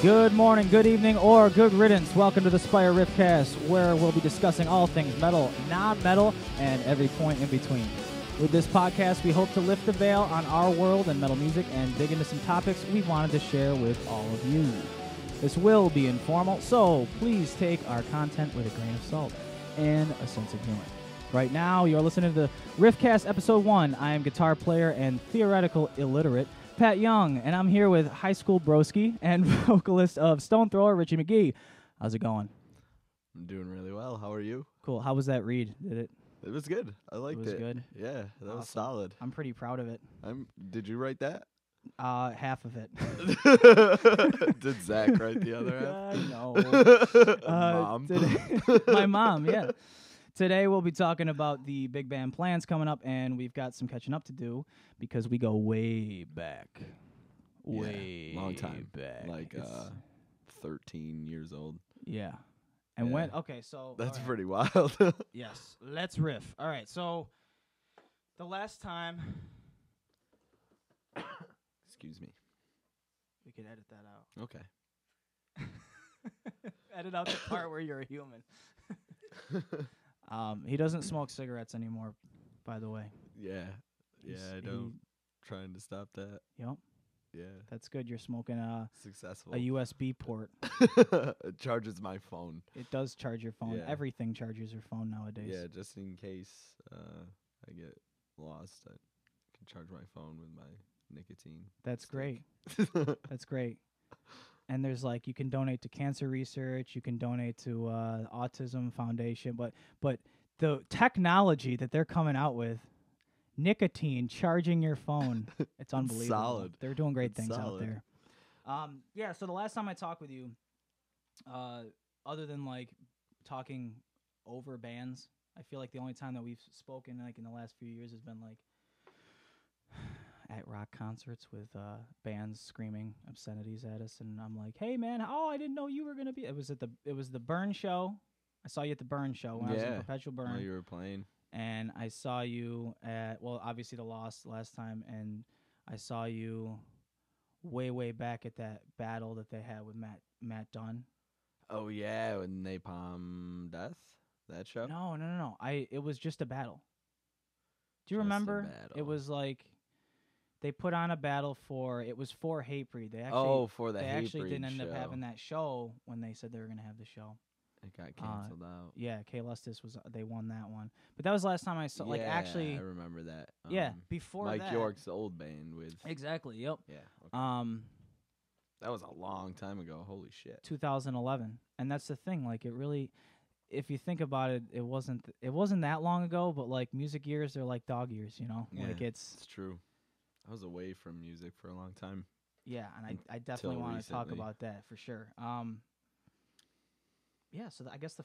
Good morning, good evening, or good riddance. Welcome to the Spire RIFFCAST, where we'll be discussing all things metal, non-metal, and every point in between. With this podcast, we hope to lift the veil on our world and metal music and dig into some topics we wanted to share with all of you. This will be informal, so please take our content with a grain of salt and a sense of humor. Right now, you're listening to the RIFFCAST Episode 1. I am guitar player and theoretical illiterate Pat Young, and I'm here with high school broski and vocalist of Stone Thrower, Richie Magee. How's it going? I'm doing really well. How are you? Cool. How was that read? It was good. I liked it. It was good? Yeah, that was solid. I'm pretty proud of it. Did you write that? Half of it. Did Zach write the other half? No. Mom. My mom, yeah. Today we'll be talking about the big band plans coming up, and we've got some catching up to do because we go way back. Long time. Back. Like 13 years old. Yeah. And when, okay, so. That's right. pretty wild. Yes. Let's riff. All right, so the last time. Excuse me. We could edit that out. Okay. Edit out the part where you're a human. He doesn't smoke cigarettes anymore, by the way. Yeah. I don't. Trying to stop that. Yep. Yeah. That's good. You're smoking Successful. a USB port. It charges my phone. It does charge your phone. Yeah. Everything charges your phone nowadays. Yeah, just in case I get lost, I can charge my phone with my nicotine. That's stick. great. That's great. And there's you can donate to cancer research, you can donate to Autism Foundation, but the technology that they're coming out with, nicotine charging your phone, it's unbelievable. Solid. They're doing great It's things solid. out there. Yeah, so the last time I talked with you, other than talking over bands, I feel like the only time that we've spoken in the last few years has been at rock concerts with bands screaming obscenities at us, and I'm like, "Hey man, I didn't know you were gonna be." It was the Burn show. I saw you at the Burn show when I was in Perpetual Burn. While you were playing. And I saw you at obviously the Lost last time, and I saw you way back at that battle that they had with Matt Dunn. Oh yeah, with Napalm Death, that show. No. It was just a battle. Do you Just a remember? battle. It was they put on a battle for Hatebreed. They actually for the they Hatebreed actually didn't end up show. having that show when they said they were going to have the show. It got canceled out. Yeah, K Lustis they won that one. But that was the last time I saw I remember that. Before Mike that. York's old band with. Exactly. Yep. Yeah. Okay. That was a long time ago. Holy shit. 2011. And that's the thing, it really, if you think about it, it wasn't that long ago, but music years, they're like dog years, you know? Yeah, it's true. I was away from music for a long time. Yeah, and I definitely want to talk about that for sure. Yeah, so I guess the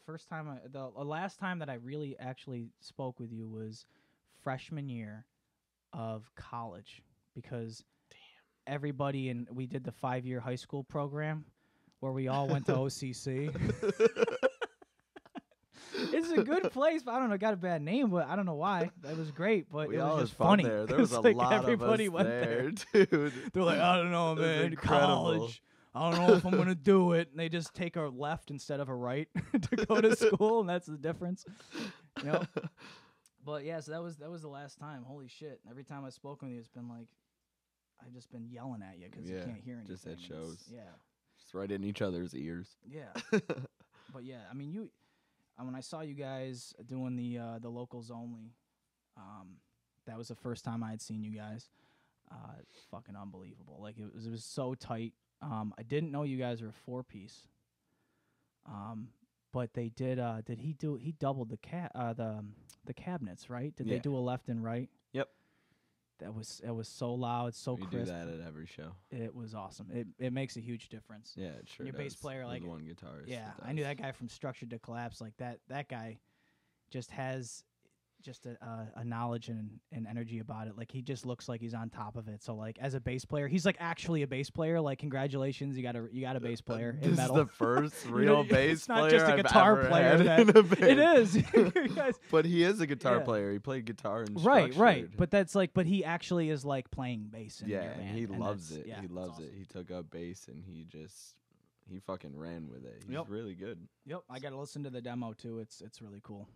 last time that I really actually spoke with you was freshman year of college, because everybody we did the 5-year high school program where we all went to OCC. It's a good place, but I don't know, it got a bad name, but I don't know why. That was great, but it was just funny. There was a lot everybody of us went there, dude. They're like, I don't know, man, incredible. college. I don't know if I'm gonna do it. And they just take a left instead of a right to go to school, and that's the difference. Yep. But yeah, so that was the last time. Holy shit! Every time I've spoken with you, it's been I've just been yelling at you because you can't hear anything. Just at shows. Yeah. Just right in each other's ears. Yeah. But yeah, I mean, when I saw you guys doing the locals only, that was the first time I had seen you guys. Fucking unbelievable. It was so tight. I didn't know you guys were a 4-piece. But they did. He doubled the cabinets, right? Did they do a left and right? Yep. It was so loud, so crisp. We do that at every show. It was awesome. It makes a huge difference. Yeah, it sure Your does. bass player, There's one guitarist. Yeah, I knew that guy from Structured to Collapse. That guy just has just a knowledge and energy about it. He just looks like he's on top of it. So as a bass player, he's actually a bass player. Congratulations, you got a bass player in metal. This is the first real bass player. It's not just a guitar player. It is. But he is a guitar player. He played guitar in Right. Structured. But that's but he actually is playing bass in your band. And he loves it. Yeah, he loves awesome. it. He took up bass and he just he fucking ran with it. He's Yep. really good. Yep, I got to listen to the demo too. It's really cool.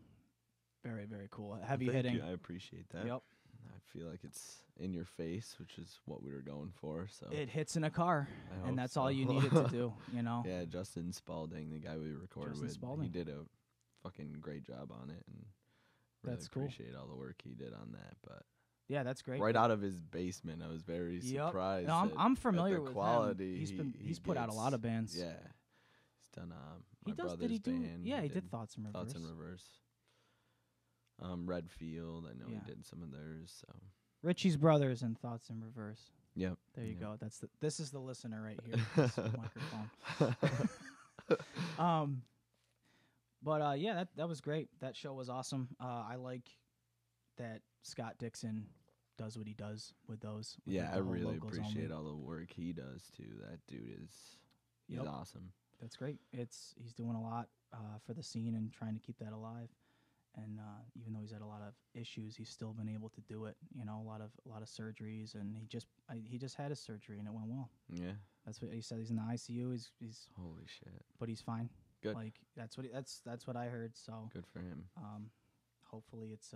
Very, very cool. Heavy Thank hitting. you. I appreciate that. Yep. I feel like it's in your face, which is what we were going for. So It hits in a car, I hope and that's so. all you needed to do, you know? Yeah, Justin Spalding, the guy we recorded Justin with, Spalding. he did a fucking great job on it, and really That's cool. appreciate all the work he did on that. But Yeah, that's great. right out of his basement, I was very surprised. No, I'm familiar at the with quality. him. He's put out a lot of bands. Yeah, he's done He my does. brother's Did he do? band. Yeah, he did Thoughts in Reverse. Thoughts in Reverse. Redfield, I know Yeah. he did some of theirs. So Richie's brothers and Thoughts in Reverse. yep. There you Yep. go. This is the listener right here. This microphone. But yeah, that was great. That show was awesome. I like that Scott Dixon does what he does with those. With Yeah, the I whole really locals appreciate only. all the work he does too. That dude he's Yep. awesome. That's great. He's doing a lot for the scene and trying to keep that alive. And even though he's had a lot of issues, he's still been able to do it. You know, a lot of surgeries, and he just had his surgery and it went well. Yeah. That's what he said. He's in the ICU. He's Holy shit. but he's fine. Good. Like that's what I heard. So Good for him. hopefully it's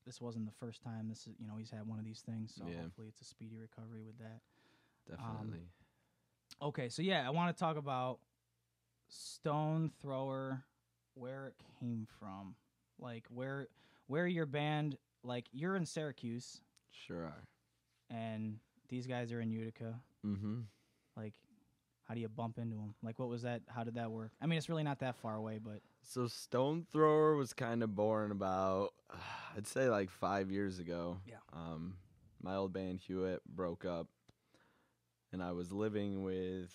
this wasn't the first time he's had one of these things. So Yeah. hopefully it's a speedy recovery with that. Definitely. Okay, so yeah, I want to talk about Stone Thrower, where it came from. Like where your band, like you're in Syracuse Sure are. and these guys are in Utica. Mm-hmm. Like how do you bump into them? Like what was that? How did that work? I mean, it's really not that far away, but So Stone Thrower was kind of born about, I'd say like 5 years ago. Yeah. My old band Hewitt broke up, and I was living with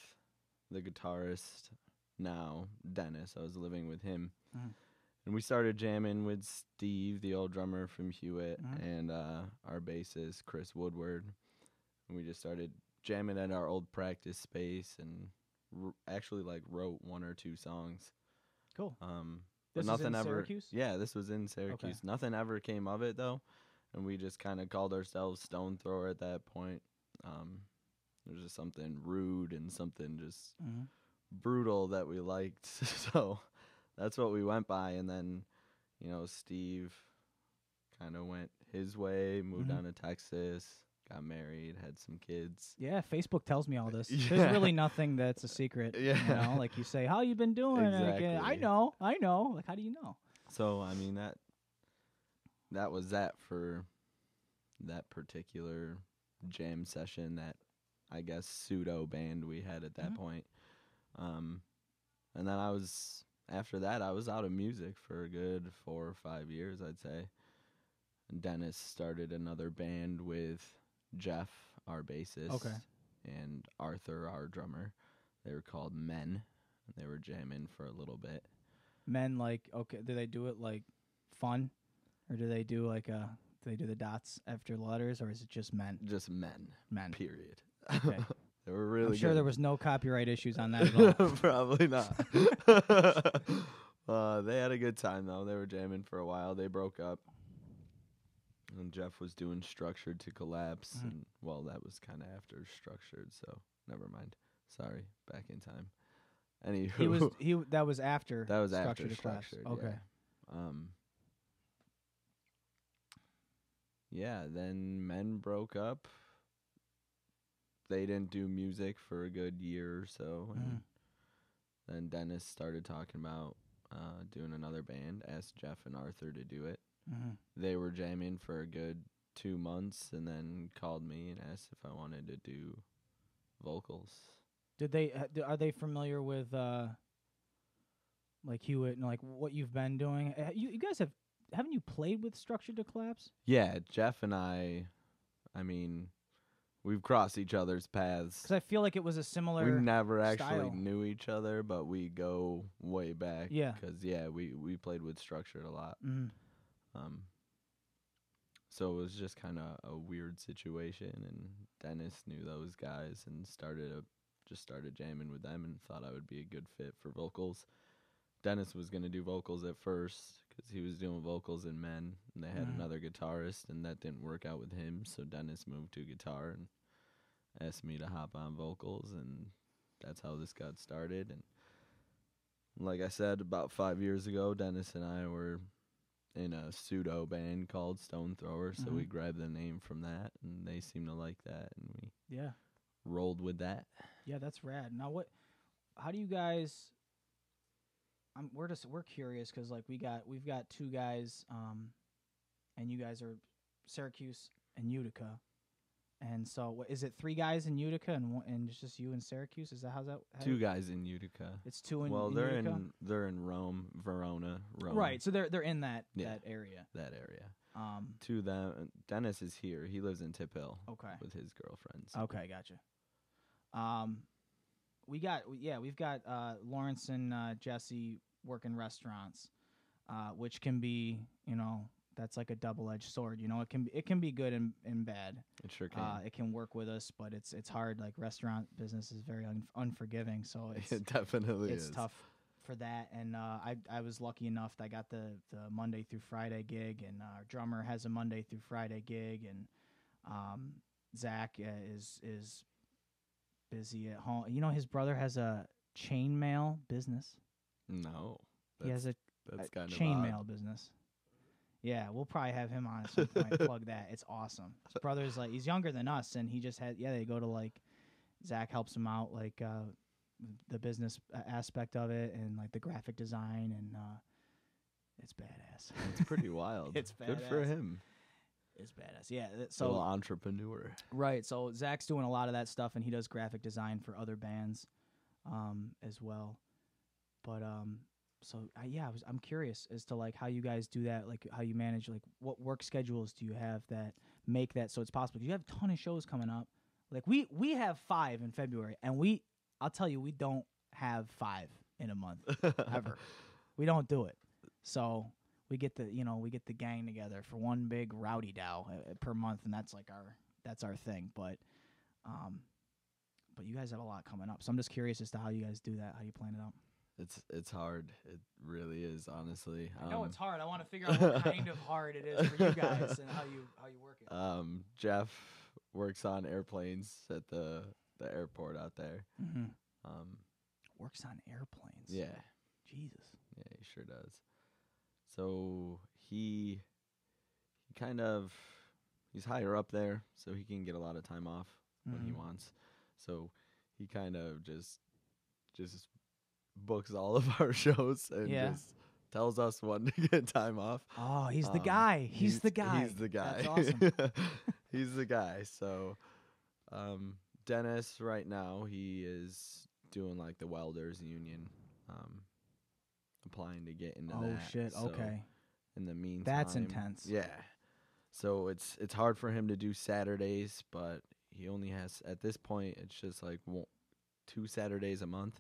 the guitarist now, Dennis. I was living with him. Mhm. And we started jamming with Steve, the old drummer from Hewitt, Mhm. and our bassist, Chris Woodward. And we just started jamming at our old practice space and actually like wrote 1 or 2 songs. cool. But This is nothing in ever. Syracuse? Yeah, this was in Syracuse. Okay. Nothing ever came of it though, and we just kind of called ourselves Stone Thrower at that point. It was just something rude and something just Mhm. brutal that we liked, so that's what we went by. And then, Steve kind of went his way, moved Mhm. down to Texas, got married, had some kids. Yeah, Facebook tells me all this. Yeah. There's really nothing that's a secret. Yeah. Like you say, how you been doing? And I Exactly. know. Like, how do you know? So I mean that was that for that particular jam session, that I guess pseudo band we had at that Mhm. point. And then after that I was out of music for a good 4 or 5 years, I'd say. And Dennis started another band with Jeff, our bassist, Okay. and Arthur, our drummer. They were called Men, and they were jamming for a little bit. Men, like, okay, do they do it like fun, or do they do like do they do the dots after letters, or is it just men? Just men, Men. period. Okay. They were really I'm sure good. there was no copyright issues on that at all. Probably not. They had a good time, though. They were jamming for a while. They broke up. And Jeff was doing Structured to Collapse. Mhm. And, well, that was kind of after Structured, so never mind. Sorry, back in time. Anywho. That was after. That was after Structured to Collapse. Structured, Okay. Yeah, then Men broke up. They didn't do music for a good year or so. And then Dennis started talking about doing another band, asked Jeff and Arthur to do it. Mhm. They were jamming for a good 2 months and then called me and asked if I wanted to do vocals. Did they? Are they familiar with like Hewitt and like what you've been doing? You guys haven't you played with Structured to Collapse? Yeah, Jeff and I mean, we've crossed each other's paths. Because I feel like it was a similar. We never actually style. knew each other, but we go way back. Yeah. Because, we played with Structured a lot. Mhm. So it was just kind of a weird situation, and Dennis knew those guys and started jamming with them and thought I would be a good fit for vocals. Dennis was going to do vocals at first because he was doing vocals in Men, and they had another guitarist, and that didn't work out with him, so Dennis moved to guitar and asked me to hop on vocals, and that's how this got started. And like I said, about 5 years ago, Dennis and I were in a pseudo band called Stone Thrower, so we grabbed the name from that, and they seemed to like that, and we rolled with that. Yeah, that's rad. Now, how do you guys? We're curious because like we've got two guys, and you guys are Syracuse and Utica, and so is it 3 guys in Utica and it's just you in Syracuse? Is that how's that? 2 guys in Utica. It's 2 in. Well, in they're Utica? they're in Rome. Right, so they're in that area. That area. To them, Dennis is here. He lives in Tip Hill. Okay. With his girlfriends. Okay, gotcha. We've got Lawrence and Jesse working restaurants, which can be, that's like a double-edged sword. It can be good and bad. It sure can. It can work with us, but it's hard. Like restaurant business is very unforgiving, so it definitely it's is tough for that. And I was lucky enough that I got the Monday through Friday gig, and our drummer has a Monday through Friday gig, and Zach is busy at home. His brother has a chainmail business. No, he has a kind of chainmail business. Yeah, we'll probably have him on at some point. Plug that. It's awesome. His brother's like, he's younger than us, and he just they go to like, Zach helps him out, like the business aspect of it, and like the graphic design, and it's badass. It's pretty wild. It's badass. Good for him. It's badass. Yeah. So little entrepreneur. Right. So Zach's doing a lot of that stuff, and he does graphic design for other bands, as well. But I'm curious as to like how you guys do that, like how you manage, like what work schedules do you have that make that so it's possible? You have a ton of shows coming up. Like we have 5 in February, and I'll tell you, we don't have 5 in a month ever. We don't do it. So we get the gang together for one big rowdy dow per month, and that's our thing. But you guys have a lot coming up, so I'm just curious as to how you guys do that, how you plan it out. It's hard. It really is, honestly. I know it's hard. I want to figure out what kind of hard it is for you guys and how you work it. Jeff works on airplanes at the airport out there. Mm-hmm. Works on airplanes. Yeah. Jesus. Yeah, he sure does. So he he's higher up there, so he can get a lot of time off when he wants. So he kind of just books all of our shows and just tells us when to get time off. Oh, he's the guy. He's the guy. He's the guy. That's awesome. He's the guy. So Dennis right now, he is doing like the welders union, applying to get into that. Oh shit, so okay. In the meantime, that's intense. Yeah. So it's hard for him to do Saturdays, but he only has, at this point, it's just like 2 Saturdays a month.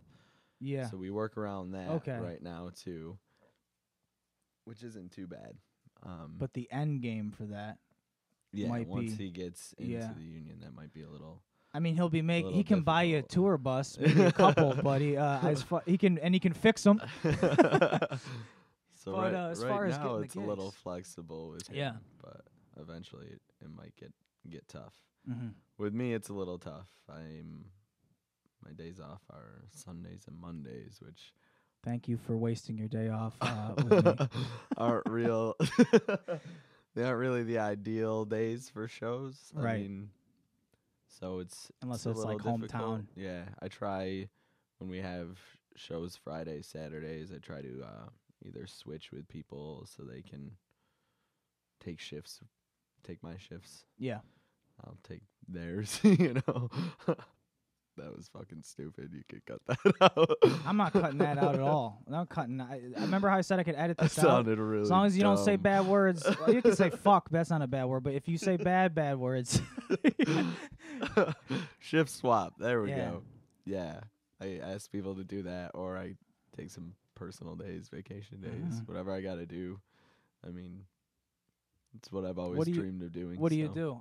Yeah. So we work around that right now too, which isn't too bad. But the end game for that, once he gets into the union, that might be a little. I mean, he can difficult. Buy you a tour bus, maybe a couple, but he can fix them. So but as far as now, getting it's the a gigs. little flexible with him. Yeah. But eventually, it might get tough. Mm-hmm. With me, it's a little tough. My days off are Sundays and Mondays, which. Thank you for wasting your day off with me. Aren't real. They aren't really the ideal days for shows. Right. I mean, so unless it's like difficult. hometown. Yeah, I try when we have shows Fridays, Saturdays. I try to either switch with people so they can take my shifts. Yeah, I'll take theirs. You know. That was fucking stupid. You could cut that out. I'm not cutting that out at all. I'm not cutting. I remember how I said I could edit this that sounded out. Really as long as you dumb. don't say bad words. Well, you can say fuck, but that's not a bad word. But if you say bad words. Shift swap. There we go. Yeah. I ask people to do that, or I take some personal days, vacation days, whatever I got to do. I mean, it's what I've always dreamed of doing. What do you do?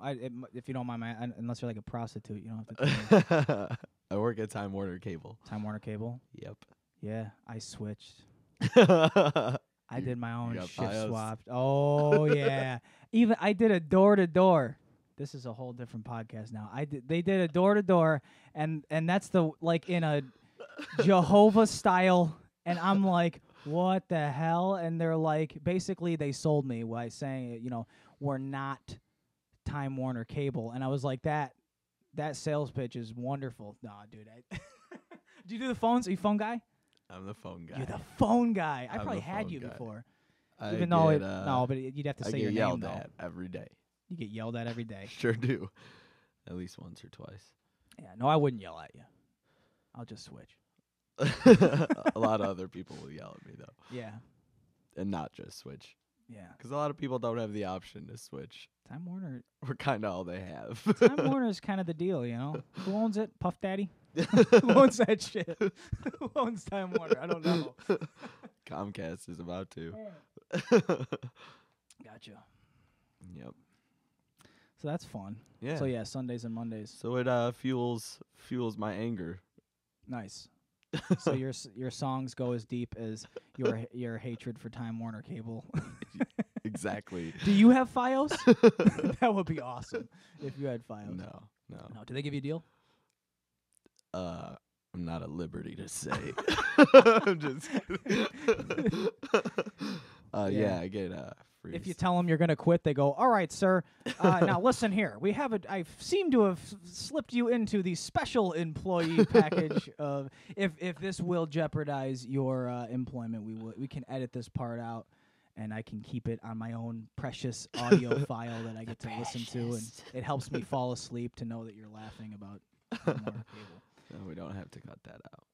If you don't mind, unless you're like a prostitute, you don't have to tell me. I work at Time Warner Cable. Time Warner Cable? Yep. Yeah, I switched. I did my own shift swap. Oh, yeah. Even I did a door-to-door. this is a whole different podcast now. They did a door to door, and that's the like in a Jehovah style, and I'm like, what the hell? And they're like, basically they sold me by saying, we're not Time Warner Cable, and I was like, that sales pitch is wonderful. Nah, dude. Do you do the phones? Are you a phone guy? I'm the phone guy. You're the phone guy. I I'm probably the had phone you guy. before. I Even though get, no, but you'd have to I say get your yelled name, though. at every day. You get yelled at every day. Sure do. At least once or twice. Yeah, no, I wouldn't yell at you. I'll just switch. A lot of other people will yell at me, though. Yeah. And not just switch. Yeah. Because a lot of people don't have the option to switch. Time Warner. We're kind of all they have. Time Warner is kind of the deal, Who owns it? Puff Daddy? Who owns that shit? Who owns Time Warner? I don't know. Comcast is about to. Gotcha. Yep. So that's fun. Yeah. So yeah, Sundays and Mondays. So it fuels my anger. Nice. So your songs go as deep as your hatred for Time Warner Cable. Exactly. Do you have FiOS? That would be awesome if you had FiOS. No. Do they give you a deal? I'm not at liberty to say. I'm just kidding. Yeah, I get free. If you tell them you're going to quit, they go, all right, sir. Now, listen here. I seem to have slipped you into the special employee package of if this will jeopardize your employment, we can edit this part out, and I can keep it on my own precious audio file that I get to listen to, and it helps me fall asleep to know that you're laughing about Time Warner Cable. No, we don't have to cut that out.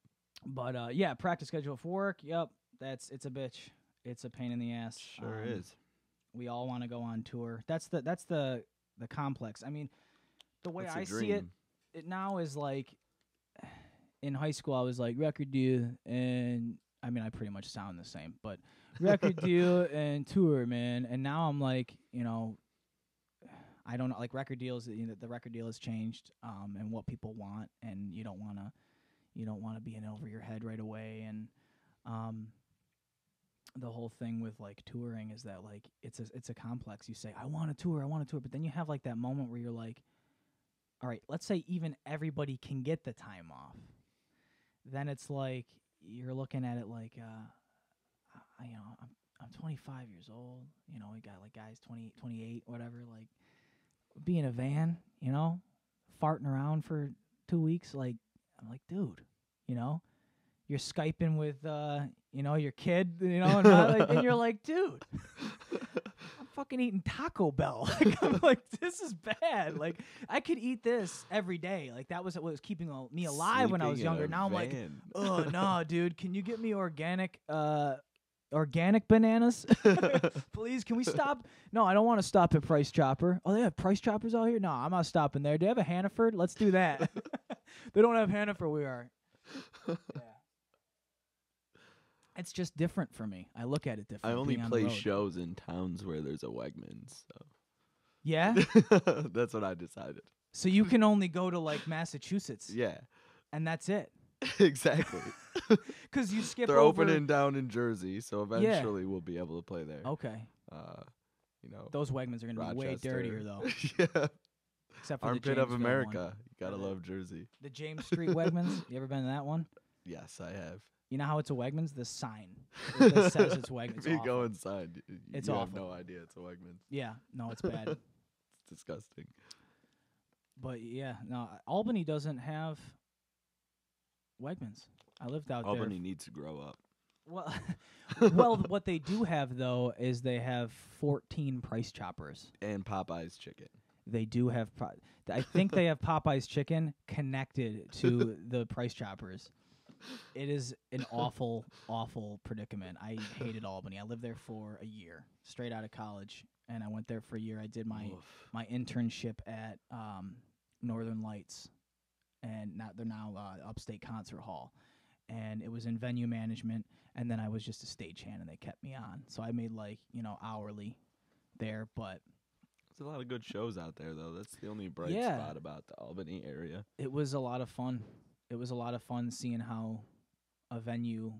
But, yeah, practice schedule for work. Yep, it's a bitch. It's a pain in the ass. Sure is. We all want to go on tour. That's the complex. I mean, the way I see it now is like in high school I was like record deal, and I mean I pretty much sound the same, but record deal and tour, man. And now I'm like, I don't know, like record deals. The record deal has changed, and what people want, and you don't want to be in over your head right away, and the whole thing with like touring is that like it's a complex. You say I want a tour, but then you have like that moment where you're like, all right, let's say even everybody can get the time off. Then it's like you're looking at it like, I'm 25 years old. We got like guys 20, 28, whatever. Like be in a van, farting around for 2 weeks. Like I'm like, dude, you're Skyping with, your kid, and you're like, dude, I'm fucking eating Taco Bell. Like, I'm like, this is bad. Like, I could eat this every day. Like, that was what was keeping me alive when I was younger. Now I'm like, oh, no, dude, can you get me organic bananas? Please, can we stop? No, I don't want to stop at Price Chopper. Oh, they have Price Choppers out here? No, I'm not stopping there. Do they have a Hannaford? Let's do that. They don't have Hannaford. We are. Yeah. It's just different for me. I look at it different. I only play shows in towns where there's a Wegmans. So. Yeah? That's what I decided. So you can only go to, like, Massachusetts. Yeah. And that's it. Exactly. Because you skip They're over. opening down in Jersey, so eventually we'll be able to play there. Okay. Those Wegmans are going to be way dirtier, though. Yeah. Except for Armpit the of Jamesville America. one. You gotta love Jersey. The James Street Wegmans. You ever been to that one? Yes, I have. You know how it's a Wegmans? The sign that says it's Wegmans. If you go inside, it's you awful. have no idea it's a Wegmans. Yeah, no, it's bad. It's disgusting. But yeah, no, Albany doesn't have Wegmans. I lived out there. Albany needs to grow up. Well, what they do have though is they have 14 Price Choppers And Popeye's chicken. They do have. I think they have Popeye's chicken connected to the Price Choppers. It is an awful, awful predicament. I hated Albany. I lived there for a year, straight out of college, and I went there for a year. I did my internship at Northern Lights, and they're now Upstate Concert Hall, and it was in venue management. And then I was just a stagehand, and they kept me on. So I made hourly there, but. There's a lot of good shows out there, though. That's the only bright spot about the Albany area. It was a lot of fun. It was a lot of fun seeing how a venue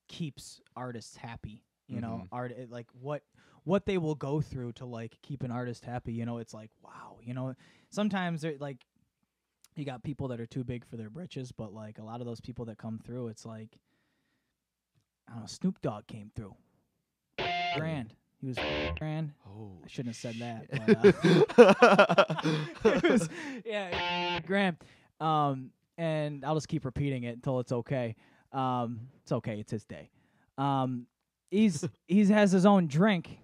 keeps artists happy. You know, like what they will go through to like keep an artist happy. You know, it's like wow. You know, sometimes they're like you got people that are too big for their britches, but like a lot of those people that come through, it's like I don't know. Snoop Dogg came through. Grand. He was grand. Oh, I shouldn't have said that. But, it was, grand. And I'll just keep repeating it until it's okay. It's okay. It's his day. He has his own drink.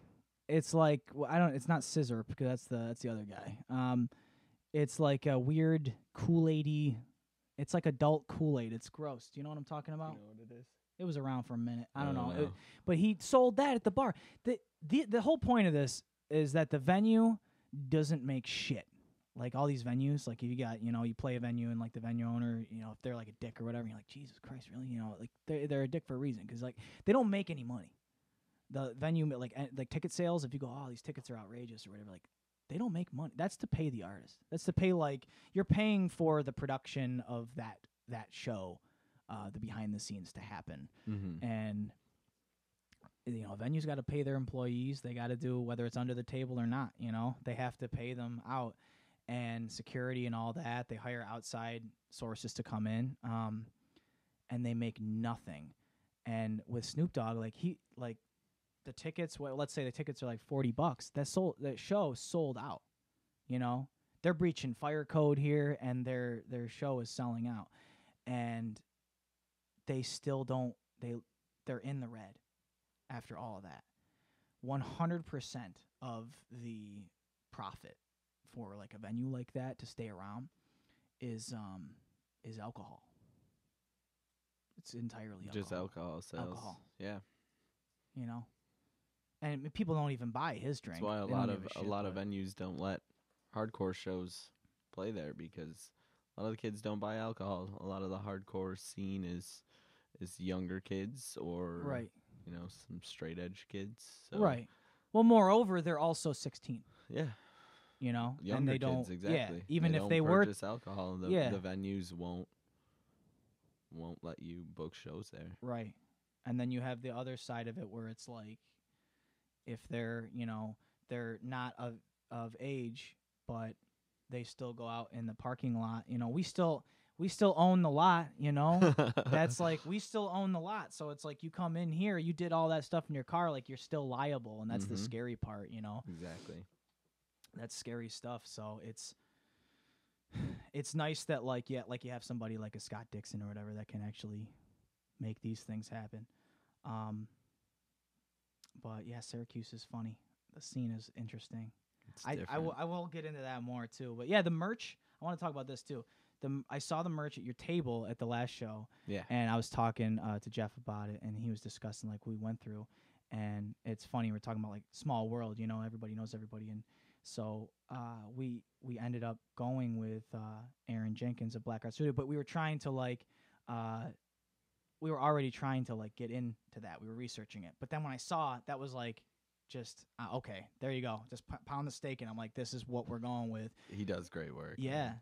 It's like it's not Scissor because that's the other guy. It's like a weird Kool-Aid-y. It's like adult Kool-Aid. It's gross. Do you know what I'm talking about? You know what it is? It was around for a minute. I don't know. know. But he sold that at the bar. The whole point of this is that the venue doesn't make shit. Like all these venues, like if you got, you play a venue and like the venue owner, if they're like a dick or whatever, you're like, Jesus Christ, really? Like they're a dick for a reason because like they don't make any money. The venue, like ticket sales, if you go, oh, these tickets are outrageous or whatever, like they don't make money. That's to pay the artist. That's to pay like you're paying for the production of that show. The behind the scenes to happen. And venues got to pay their employees. They got to do whether it's under the table or not, they have to pay them out, and security and all that. They hire outside sources to come in, and they make nothing. And with Snoop Dogg, the tickets, let's say the tickets are like $40. That show sold out, they're breaching fire code here and their show is selling out. And they still don't. They're in the red after all of that. 100% of the profit for like a venue like that to stay around is alcohol. It's entirely alcohol. Just alcohol sales. Alcohol. Yeah. And people don't even buy his drink. That's why a lot of venues don't let hardcore shows play there because a lot of the kids don't buy alcohol. A lot of the hardcore scene is younger kids or some straight edge kids. So. Right. Well, moreover, they're also 16. Yeah. Younger and they don't. Kids, exactly. Yeah. Even they if don't they purchase alcohol, the yeah. venues won't let you book shows there. Right. And then you have the other side of it where it's like, if they're they're not of age, but they still go out in the parking lot. We still own the lot, That's like we still own the lot. So it's like you come in here, you did all that stuff in your car, like you're still liable, and that's the scary part, Exactly. That's scary stuff. So it's nice that like you have somebody like a Scott Dixon or whatever that can actually make these things happen. But yeah, Syracuse is funny. The scene is interesting. I will get into that more too. But yeah, the merch. I want to talk about this too. I saw the merch at your table at the last show. Yeah. And I was talking to Jeff about it, and he was discussing like we went through, and it's funny we're talking about like small world. Everybody knows everybody, and so we ended up going with Aaron Jenkins of Black Art Studio, but we were trying to we were already trying to like get into that. We were researching it, but then when I saw it, that was like. Just okay, there you go. Just pound the steak, and I'm like, this is what we're going with. He does great work. Yeah.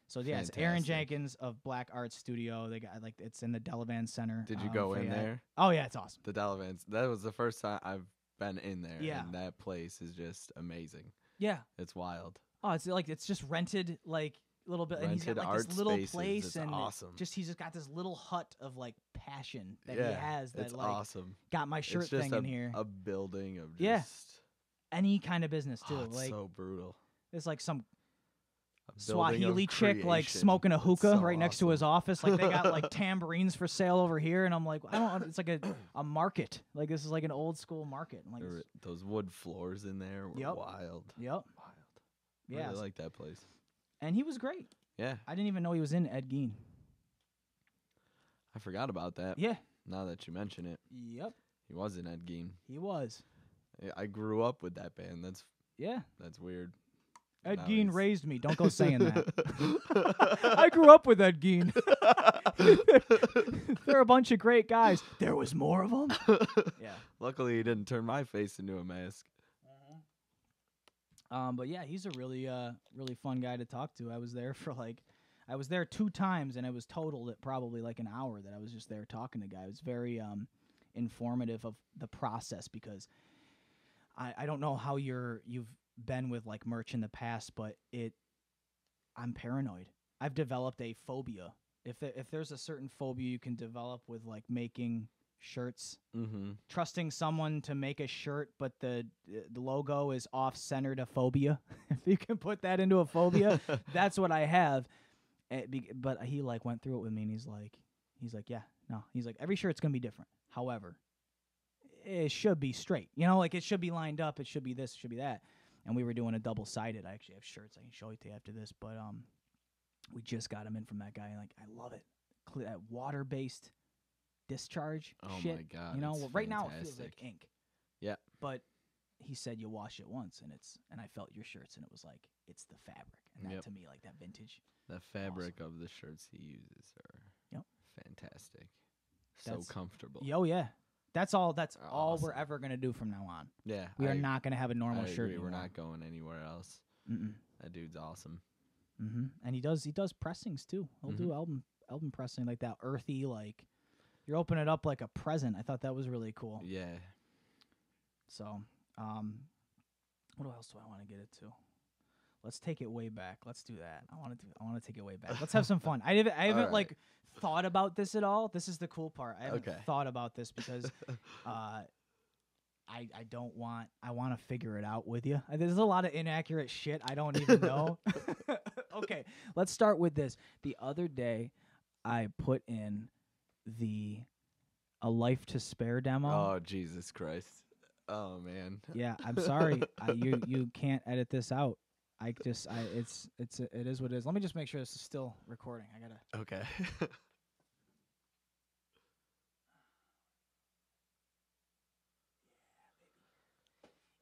So yeah, it's Aaron Jenkins of Black Art Studio. They got it's in the Delavan Center. Did you go in there? Oh yeah, it's awesome. The Delavans. That was the first time I've been in there. Yeah. And that place is just amazing. Yeah. It's wild. Oh, it's just rented like a little bit, and he's got like this little place, it's and awesome. He's just got this little hut of like passion that he has. That it's like awesome. Got my shirt it's just thing in here. A building of just any kind of business too. It's like so brutal. It's like some Swahili chick like smoking a hookah right next to his office. Like they got like tambourines for sale over here, and I'm like, it's like a market. Like this is like an old school market. Like those wood floors in there were wild. Yep. Wild. Yeah. I really like that place. And he was great. Yeah. I didn't even know he was in Ed Gein. I forgot about that. Yeah. Now that you mention it. Yep. He was in Ed Gein. He was. I grew up with that band. That's weird. Ed Gein raised me. Don't go saying that. I grew up with Ed Gein. They're a bunch of great guys. There was more of them. Yeah. Luckily, he didn't turn my face into a mask. But yeah, he's a really fun guy to talk to. I was there 2 times, and I was totaled at probably like an hour that I was just there talking to the guy. It was very informative of the process, because I don't know how you've been with like merch in the past, but I'm paranoid. I've developed a phobia. If there's a certain phobia you can develop with like making shirts, trusting someone to make a shirt, but the logo is off-centered, a phobia. If you can put that into a phobia, that's what I have. But he like went through it with me, and he's like, yeah, no. He's like, every shirt's gonna be different. However, it should be straight. You know, like it should be lined up. It should be this. It should be that. And we were doing a double-sided. I actually have shirts. I can show it to you after this. But we just got them in from that guy. And like, I love it. That water-based discharge shit. Oh my god! You know, it's well, right now it fantastic. feels like ink. Yeah. But he said you wash it once, and I felt your shirts, and it was like it's the fabric, and that to me, like that vintage. The fabric of the shirts he uses are fantastic. So comfortable. Yo, yeah. That's all awesome. we're ever gonna do from now on. Yeah. We are not gonna have a normal shirt agree. anymore. We're not going anywhere else. That dude's awesome. And he does pressings too. He'll do album pressing, like that earthy, like you're opening it up like a present. I thought that was really cool. Yeah. So, what else do I want to get it to? Let's take it way back. Let's do that. I want to take it way back. Let's have some fun. I haven't like thought about this at all. This is the cool part. I haven't thought about this because I want to figure it out with you. There's a lot of inaccurate shit I don't even know. Okay, let's start with this. The other day, I put in a Life to Spare demo. Oh, Jesus Christ. Oh, man. Yeah, I'm sorry. You can't edit this out. It is what it is. Let me just make sure this is still recording. I gotta. Okay.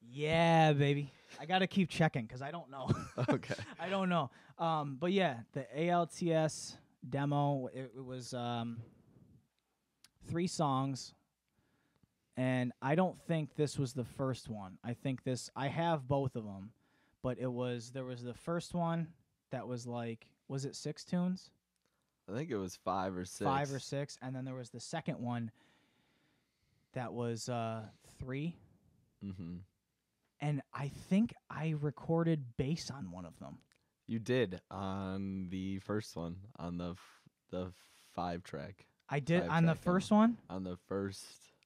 Yeah, baby. I gotta keep checking because I don't know. Okay. I don't know. But yeah, the ALTS demo. It was 3 songs, and I don't think this was the first one. I have both of them, but there was the first one that was like, was it 6 tunes? I think it was 5 or 6. 5 or 6, and then there was the second one that was 3. And I think I recorded bass on one of them. You did on the first one, on the 5-track. I did on the first one? On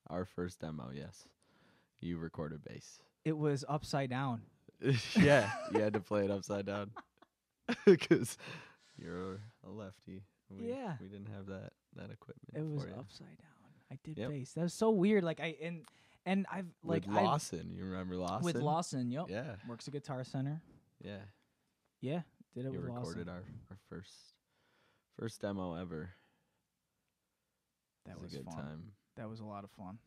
our first demo, yes. You recorded bass. It was upside down. Yeah, you had to play it upside down. Because you're a lefty. We didn't have that equipment. It was upside down. I did bass. That was so weird. Like And I've like with Lawson, you remember Lawson? With Lawson, yep. Yeah. Works a Guitar Center. Yeah. Yeah, did it you with Lawson. recorded our first demo ever. That was a good fun. time. That was a lot of fun.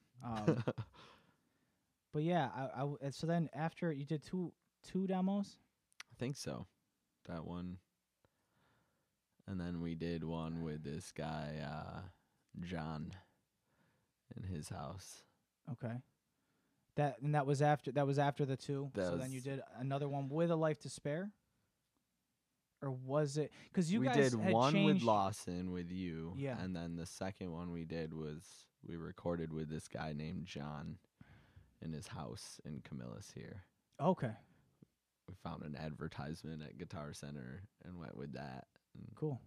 But yeah, so then after you did two demos? I think so. That one. And then we did one with this guy, John, in his house. Okay. That was after the 2. So then you did another one with A Life to Spare? Or was it cuz you guys did had one changed, with Lawson with you, yeah. And then the second one we did was we recorded with this guy named John in his house in Camillus here. Okay. We found an advertisement at Guitar Center and went with that. Cool.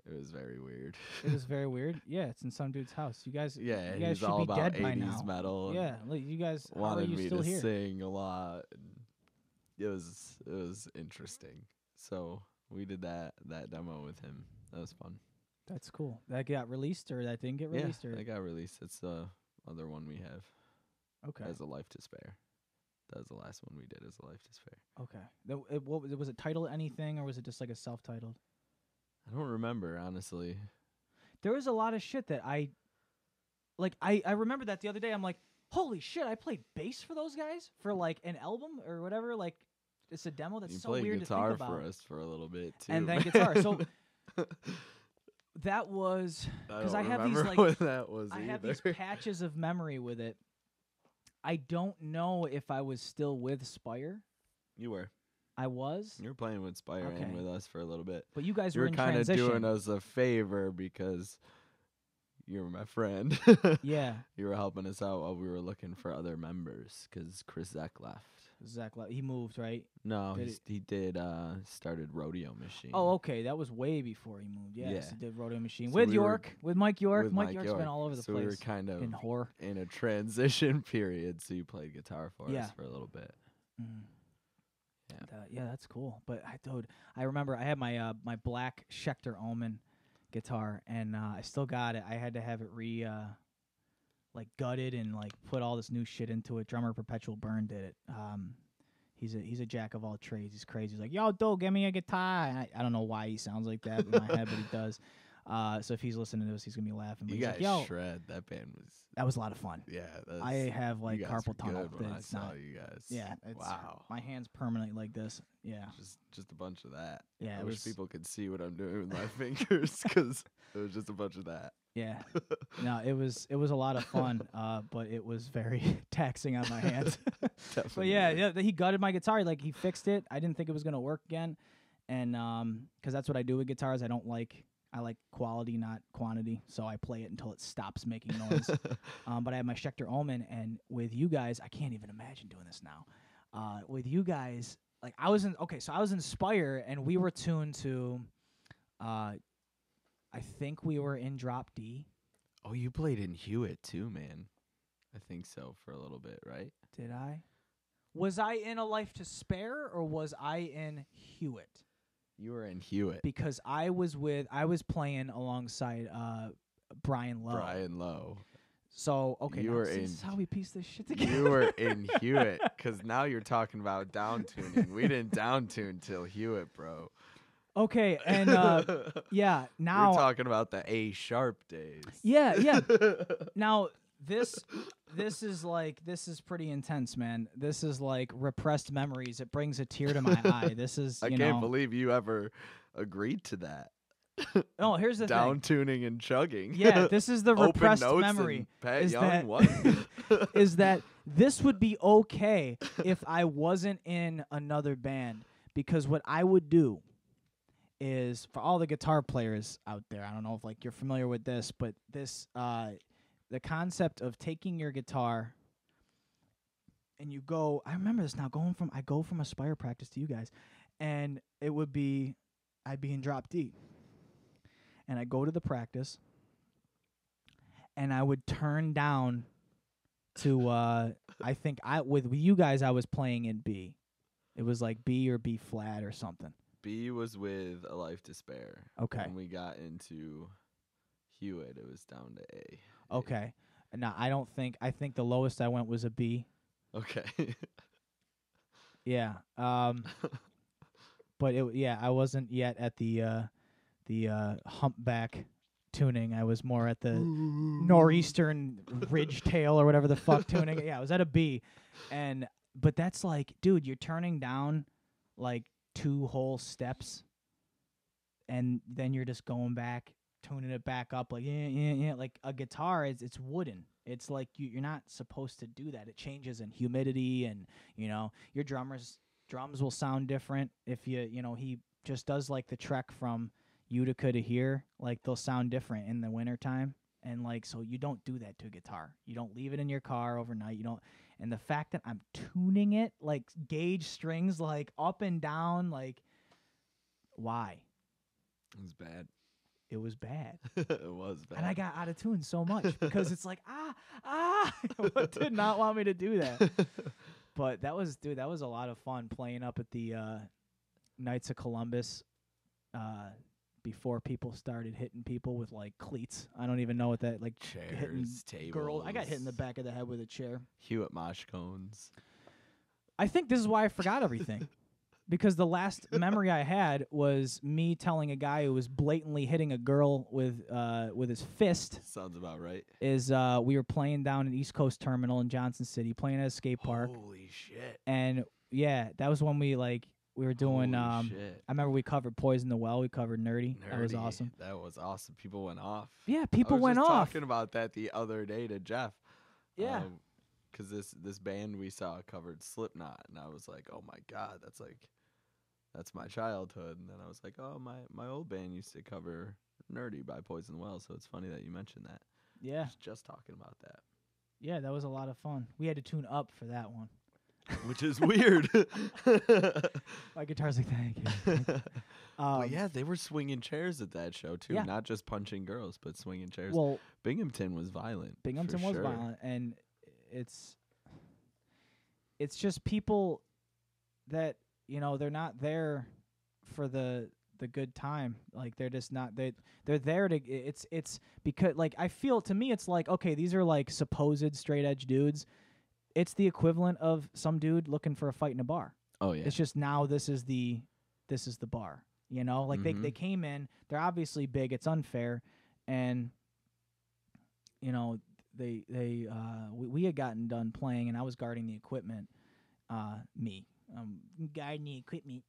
It was very weird. It was very weird. Yeah, it's in some dude's house. You guys, yeah, you guys he's should all be about dead 80s by now. metal. Yeah, like you guys wanted me still to here? sing a lot. It was interesting. So we did that demo with him. That was fun. That's cool. That got released or that didn't get released? Yeah, or? that got released. It's the other one we have. Okay. As A Life to Spare. That was the last one we did as A Life to Spare. Okay. Was it titled anything or was it just like a self-titled? I don't remember, honestly. There was a lot of shit that I remember that the other day. I'm like, holy shit, I played bass for those guys for like an album or whatever. Like, it's a demo that's so weird to think about. You played guitar for us for a little bit too. And then guitar. So that was because I have these like I have these patches of memory with it. I don't know if I was still with Spire. You were. I was. You were playing with Spire and with us for a little bit. But you guys were in kind of transition. doing us a favor because you were my friend. Yeah. You were helping us out while we were looking for other members because Chris Zek left. He moved, right? No, Did he did started Rodeo Machine. Oh, okay. That was way before he moved. Yes, Yeah. he did Rodeo Machine So with we York, with Mike York. with Mike Mike York's York. been all over the So place. we were kind of in horror. in a transition period, so you played guitar for Yeah. us for a little bit. Mm. Yeah. Yeah, that's cool. But I remember I had my my black Schecter Omen guitar, and I still got it. I had to have it like gutted and like put all this new shit into it. Drummer Perpetual Burn did it. He's a jack of all trades. He's crazy. He's like, yo, dude, give me a guitar. And I don't know why he sounds like that in my head, but he does. So if he's listening to this, he's gonna be laughing. But You he's guys like, yo, shred. That band was. that was a lot of fun. Yeah. I have like you guys carpal were tunnel. good when I It's saw not. you guys. Yeah. It's, Wow. My hand's permanently like this. Yeah. Just a bunch of that. Yeah. I It wish was. people could see what I'm doing with my fingers because it was just a bunch of that. Yeah. No, it was a lot of fun, but it was very taxing on my hands. But Definitely. yeah, he gutted my guitar. Like he fixed it. I didn't think it was gonna work again, and because that's what I do with guitars. I like quality, not quantity. So I play it until it stops making noise. But I have my Schecter Omen, and with you guys, I can't even imagine doing this now. With you guys, like I was in Spire, and we were tuned to, I think we were in drop D. Oh, you played in Hewitt too, man. I think so for a little bit, right? Did I? Was I in A Life to Spare, or was I in Hewitt? You were in Hewitt. Because I was playing alongside Brian Lowe. Brian Lowe. So okay, You now were this is how we piece this shit together. You were in Hewitt because now you're talking about down tuning. We didn't down tune till Hewitt, bro. Okay, and yeah, now we're talking about the A sharp days. Yeah. Now this is pretty intense, man. This is like repressed memories. It brings a tear to my eye. This is I can't believe you ever agreed to that. Oh, here's the down thing. tuning and chugging. Yeah, this is the repressed Open notes memory. And Pat is Young, that what? is that this would be okay if I wasn't in another band, because what I would do is, for all the guitar players out there, I don't know if like you're familiar with this, but this the concept of taking your guitar and you go, I remember this now, I go from a Spire practice to you guys, and I'd be in drop D. And I go to the practice, and I would turn down to I think with you guys I was playing in B. It was like B or B flat or something. B was with A Life to Spare. Okay. When we got into Hewitt, it was down to A. Okay. Now I think the lowest I went was a B. Okay. Yeah. But I wasn't yet at the humpback tuning. I was more at the northeastern ridge tail or whatever the fuck tuning. Yeah, I was at a B. But that's like, dude, you're turning down like 2 whole steps, and then you're just going back, tuning it back up like yeah. Like a guitar it's wooden. It's like you're not supposed to do that. It changes in humidity, and your drums will sound different if he just does like the trek from Utica to here, like they'll sound different in the wintertime. And like, so you don't do that to a guitar. You don't leave it in your car overnight. You don't. And the fact that I'm tuning it, like gauge strings, like up and down, like why? It was bad. It was bad. It was bad. And I got out of tune so much because it's like, did not want me to do that. But that was a lot of fun playing up at the Knights of Columbus before people started hitting people with like cleats. I don't even know what that, like, chairs, tables. Girl, I got hit in the back of the head with a chair. Hewitt mosh cones. I think this is why I forgot everything. Because the last memory I had was me telling a guy who was blatantly hitting a girl with his fist. Sounds about right. We were playing down in East Coast Terminal in Johnson City, playing at a skate park. Holy shit. And yeah, that was when we were doing Holy shit. I remember we covered Poison the Well, we covered Nerdy. That was awesome. That was awesome. People went off. Yeah, people went I was off. just talking about that the other day to Jeff. Yeah. Because this band we saw covered Slipknot, and I was like, oh my god, that's my childhood. And then I was like, oh, my old band used to cover Nerdy by Poison Well, so it's funny that you mentioned that. Yeah. Just talking about that. Yeah, that was a lot of fun. We had to tune up for that one. Which is weird. My guitar's like, thank you. But yeah, they were swinging chairs at that show too. Yeah. Not just punching girls, but swinging chairs. Well, Binghamton was violent. Binghamton for was sure. violent, and it's just people that, you know, they're not there for the good time. Like, they're just not, they're there to, it's because, like, I feel, to me, it's like, okay, these are like supposed straight edge dudes. It's the equivalent of some dude looking for a fight in a bar. Oh yeah. It's just now this is the bar, you know? Like, they came in, they're obviously big, it's unfair, and, you know, we had gotten done playing, and I was guarding the equipment, guarding the equipment,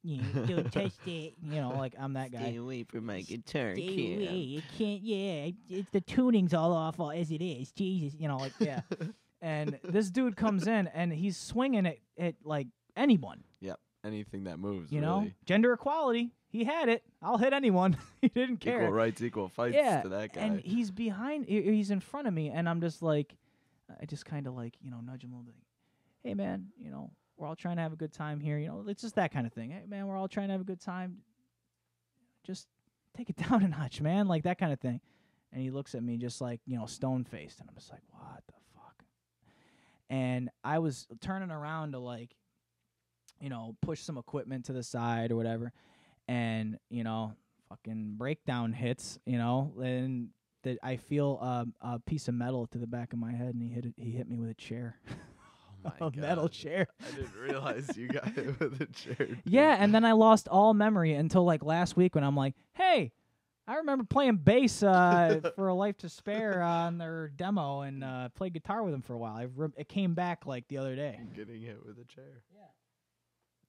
don't touch it, you know, like, I'm that guy. Stay away from my guitar, Stay away, you can't, it's the tuning's all off as it is, Jesus, you know, like, yeah. And this dude comes in, and he's swinging at like, anyone. Yep. Anything that moves, you really. know? Gender equality, he had it. I'll hit anyone. He didn't care. Equal rights, equal fights to that guy. And he's he's in front of me, and I'm just like, I just kind of like, you know, nudge him a little bit. Hey, man, you know, we're all trying to have a good time here. You know, it's just that kind of thing. Hey, man, we're all trying to have a good time. Just take it down a notch, man, like that kind of thing. And he looks at me just like, you know, stone-faced, and I'm just like, what the fuck? And I was turning around to, like, you know, push some equipment to the side or whatever, and, you know, fucking breakdown hits, you know, and that I feel a piece of metal to the back of my head, and he hit me with a chair. Oh my a metal chair. I didn't realize you got it with a chair. Dude. Yeah, and then I lost all memory until, like, last week when I'm like, hey, I remember playing bass for A Life to Spare on their demo, and played guitar with them for a while. It came back, like, the other day. Getting hit with a chair. Yeah.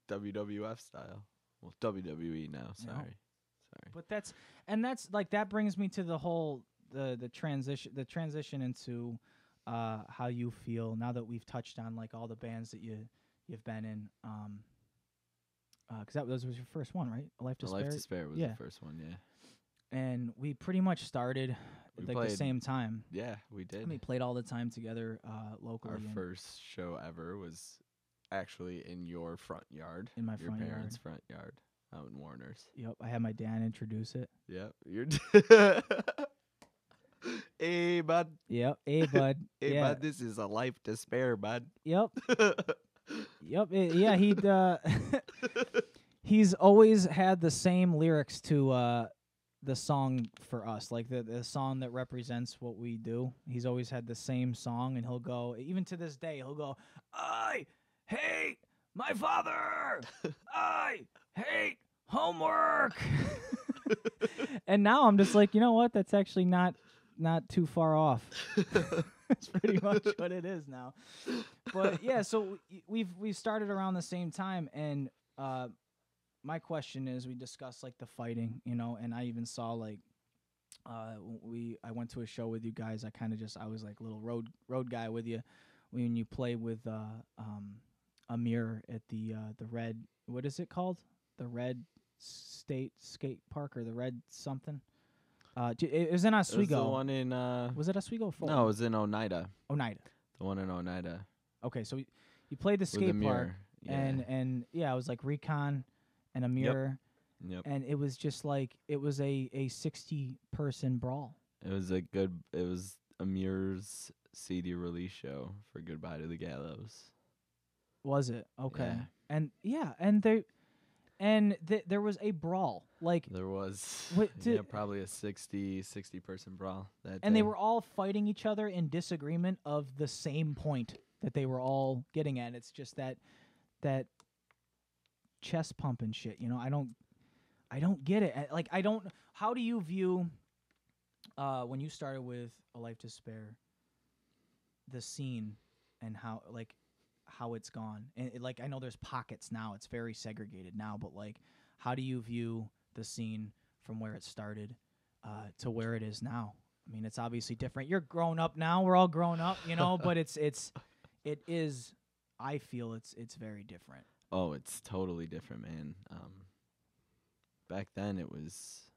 WWF style. Well, WWE now. Sorry. No. But that's like, that brings me to the whole the transition into how you feel now that we've touched on, like, all the bands that you've been in. Because that was your first one, right? A Life to Spare. Life to Spare was the first one, yeah. And we pretty much started at the same time. Yeah, we did. And we played all the time together locally. Our first show ever was actually in your front yard. In my your parents' front yard out in Warner's. Yep, I had my dad introduce it. Yep, hey, bud. Yep, hey, bud. Hey, bud, this is A Life to Spare, bud. Yep. Yep, yeah, he's always had the same lyrics to the song for us, like the song that represents what we do. He's always had the same song, and he'll go, even to this day, he'll go, I hate my father. I hate homework. And now I'm just like, you know what? That's actually not too far off. That's pretty much what it is now. But yeah, so we started around the same time, and my question is, we discussed, like, the fighting, you know, and I even saw, like, I went to a show with you guys. I was like a little road guy with you when you played with Amir at the Red, what is it called? The Red Skate Park, or the Red something. It was in Oswego. It was the one in was it Oswego? No, it was in Oneida. Oneida. The one in Oneida. Okay, so you played the skate park, and yeah, it was like Recon and Amir. Yep. And it was just like, it was a 60-person brawl. It was Amir's CD release show for Goodbye to the Gallows. Was it? Okay. Yeah. And there was a brawl. Like, there was probably a 60 person brawl that and day. they were all fighting each other in disagreement of the same point that they were all getting at. It's just that chest pumping shit, you know. I don't get it. Like, how do you view when you started with A Life to Spare, the scene, and how it's gone? And like, I know there's pockets now, it's very segregated now, but like, how do you view the scene from where it started to where it is now? I mean, it's obviously different. You're grown up now, we're all grown up, you know, but it is, I feel it's very different. Oh, it's totally different, man. Back then it was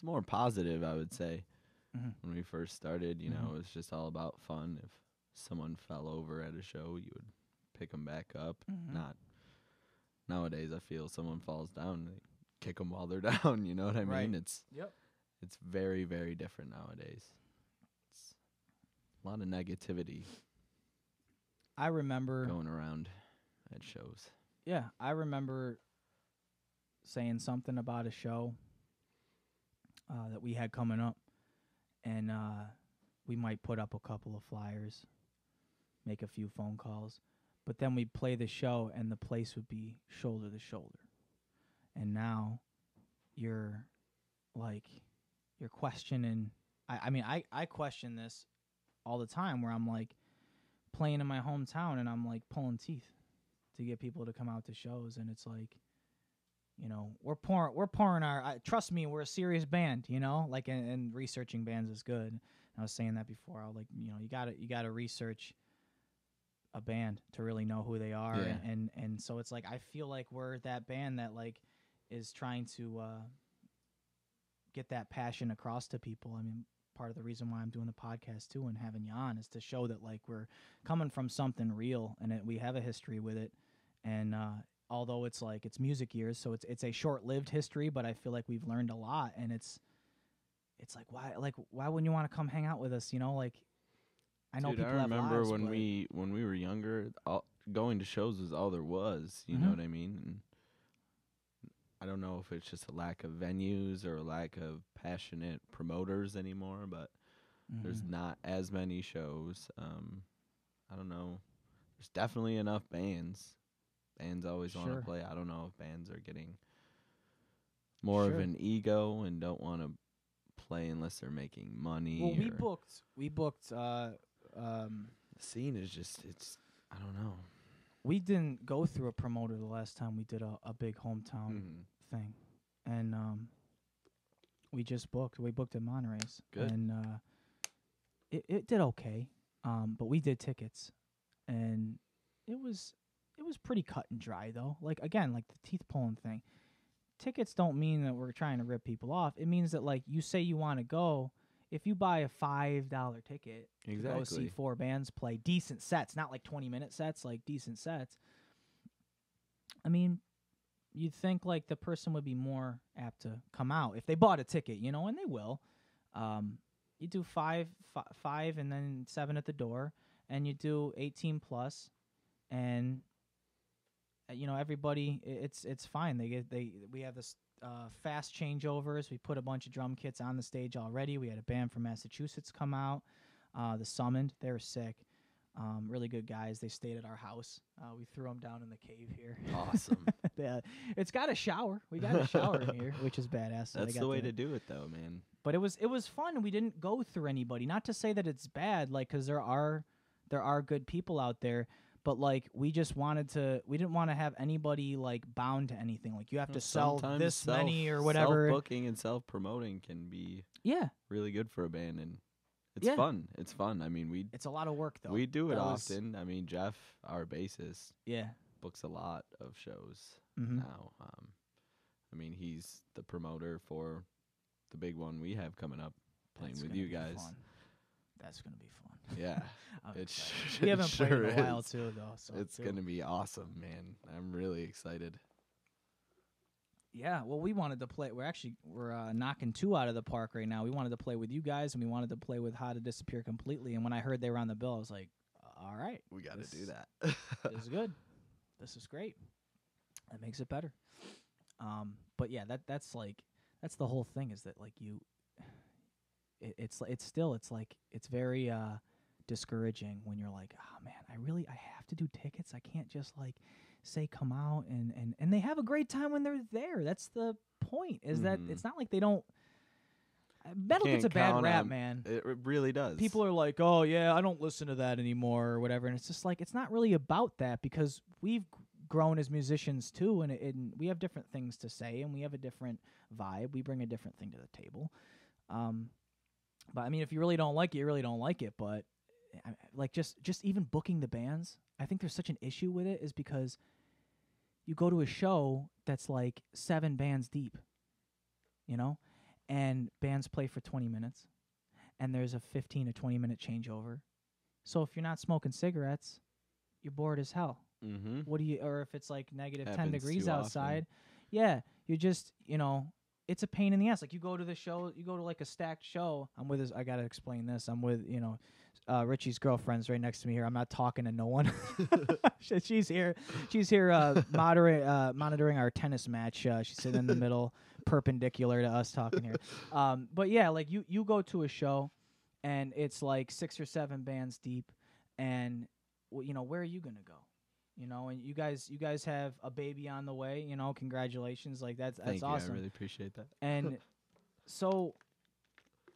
more positive, I would say. When we first started, you know, it was just all about fun. If someone fell over at a show, you would pick them back up. Not nowadays. I feel someone falls down, they kick them while they're down. You know what I mean? It's very, very different nowadays. It's a lot of negativity. I remember going around at shows. Yeah, I remember saying something about a show that we had coming up, and we might put up a couple of flyers, make a few phone calls, but then we'd play the show and the place would be shoulder to shoulder. And now you're questioning. I mean, I question this all the time where I'm like playing in my hometown and I'm like pulling teeth to get people to come out to shows, and it's like, you know, we're pouring our trust me, we're a serious band, you know, like, and researching bands is good. And I was saying that before. I was like, you know, you gotta research a band to really know who they are, and so it's like I feel like we're that band that like is trying to get that passion across to people. I mean, part of the reason why I'm doing the podcast too and having you on is to show that like we're coming from something real and we have a history with it, and although it's like it's music years, so it's a short-lived history, but I feel like we've learned a lot, and it's like why wouldn't you want to come hang out with us, you know? Like, I know people have lives. I remember when we were younger, going to shows was all there was, you know what I mean? And I don't know if it's just a lack of venues or a lack of passionate promoters anymore, but there's not as many shows. I don't know. There's definitely enough bands. Bands always want to play. I don't know if bands are getting more of an ego and don't want to play unless they're making money. Well, we booked. The scene is just, I don't know. We didn't go through a promoter the last time we did a big hometown thing, and we just booked. We booked at Monirae's, and it did okay, but we did tickets, and it was pretty cut and dry though. Like, again, like the teeth pulling thing. Tickets don't mean that we're trying to rip people off. It means that like you say you want to go. If you buy a $5 ticket to go see 4 bands play decent sets, not like 20-minute sets, like decent sets, I mean, you'd think like the person would be more apt to come out if they bought a ticket, you know, and they will. You do five and then 7 at the door, and you do 18 plus, and you know, everybody, it's fine. We have this fast changeovers. We put a bunch of drum kits on the stage already. We had a band from Massachusetts come out, the Summoned. They were sick, really good guys. They stayed at our house. We threw them down in the cave here. Awesome. Yeah, it's got a shower. We got a shower in here, which is badass. That's the way to do it, though, man. But it was fun. We didn't go through anybody. Not to say that it's bad, like, because there are good people out there. But like we didn't want to have anybody like bound to anything. Like you have to sell this many or whatever. Self-booking and self-promoting can be really good for a band, and it's fun. It's fun. I mean, it's a lot of work though. We do it often. I mean, Jeff, our bassist, books a lot of shows now. I mean, he's the promoter for the big one we have coming up, playing with you guys. Fun. That's gonna be fun. Yeah, we haven't played in a while too, though. So it's gonna be awesome, man. I'm really excited. Yeah, well, we wanted to play. We're knocking 2 out of the park right now. We wanted to play with you guys, and we wanted to play with How to Disappear Completely. And when I heard they were on the bill, I was like, all right, we got to do that. This is good. This is great. That makes it better. But yeah, that's the whole thing is that like you. It's very discouraging when you're like, oh man, I have to do tickets. I can't just like say come out and they have a great time when they're there. That's the point. Is that it's not like they don't. Metal gets a bad rap, man. It really does. People are like, oh yeah, I don't listen to that anymore or whatever, and it's just like it's not really about that because we've grown as musicians too, and we have different things to say, and we have a different vibe. We bring a different thing to the table. But I mean, if you really don't like it, you really don't like it. But like just even booking the bands, I think there's such an issue with it is because you go to a show that's like 7 bands deep, you know, and bands play for 20 minutes. and there's a 15 to 20 minute changeover. So if you're not smoking cigarettes, you're bored as hell. Mm-hmm. What do you, or if it's like negative 10 Happens degrees too outside, yeah, you're just, it's a pain in the ass. Like you go to the show, you go to like a stacked show. I got to explain this. I'm with, Richie's girlfriend's right next to me here. I'm not talking to no one. She's here. She's here monitoring our tennis match. She's sitting in the middle, perpendicular to us talking here. But yeah, like you go to a show, and it's like 6 or 7 bands deep, and where are you gonna go? And you guys have a baby on the way. Congratulations. Like that's Thank you. awesome. I really appreciate that. And so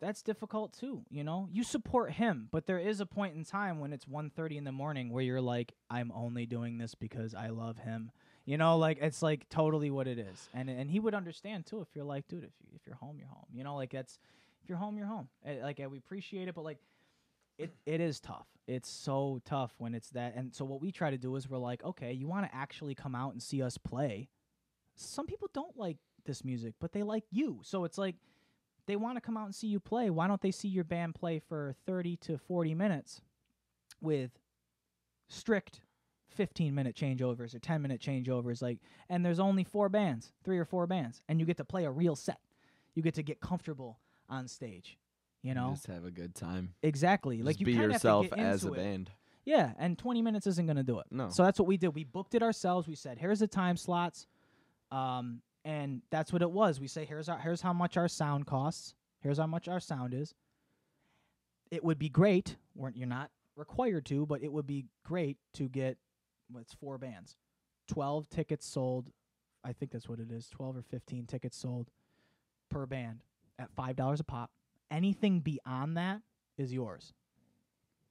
that's difficult too. You support him, but there is a point in time when it's 1:30 in the morning where you're like, I'm only doing this because I love him. Like it's like totally what it is. And he would understand too if you're like, dude, if you're home, you're home. Like that's, if you're home, you're home. We appreciate it, but like it is tough. It's so tough when it's that. And so what we try to do is we're like, okay, you want to actually come out and see us play. Some people don't like this music, but they like you. So it's like they want to come out and see you play. Why don't they see your band play for 30 to 40 minutes with strict 15-minute changeovers or 10-minute changeovers? And there's only 3 or 4 bands, and you get to play a real set. You get to get comfortable on stage. Just have a good time. Exactly. Just like you be kinda yourself have to get as a into it. band. Yeah, and 20 minutes isn't going to do it. No. So that's what we did. We booked it ourselves. We said, here's the time slots. And that's what it was. We say, here's how much our sound costs. Here's how much our sound is. It would be great. You're not required to, but it would be great to get, 4 bands. 12 tickets sold. I think that's what it is. 12 or 15 tickets sold per band at $5 a pop. Anything beyond that is yours.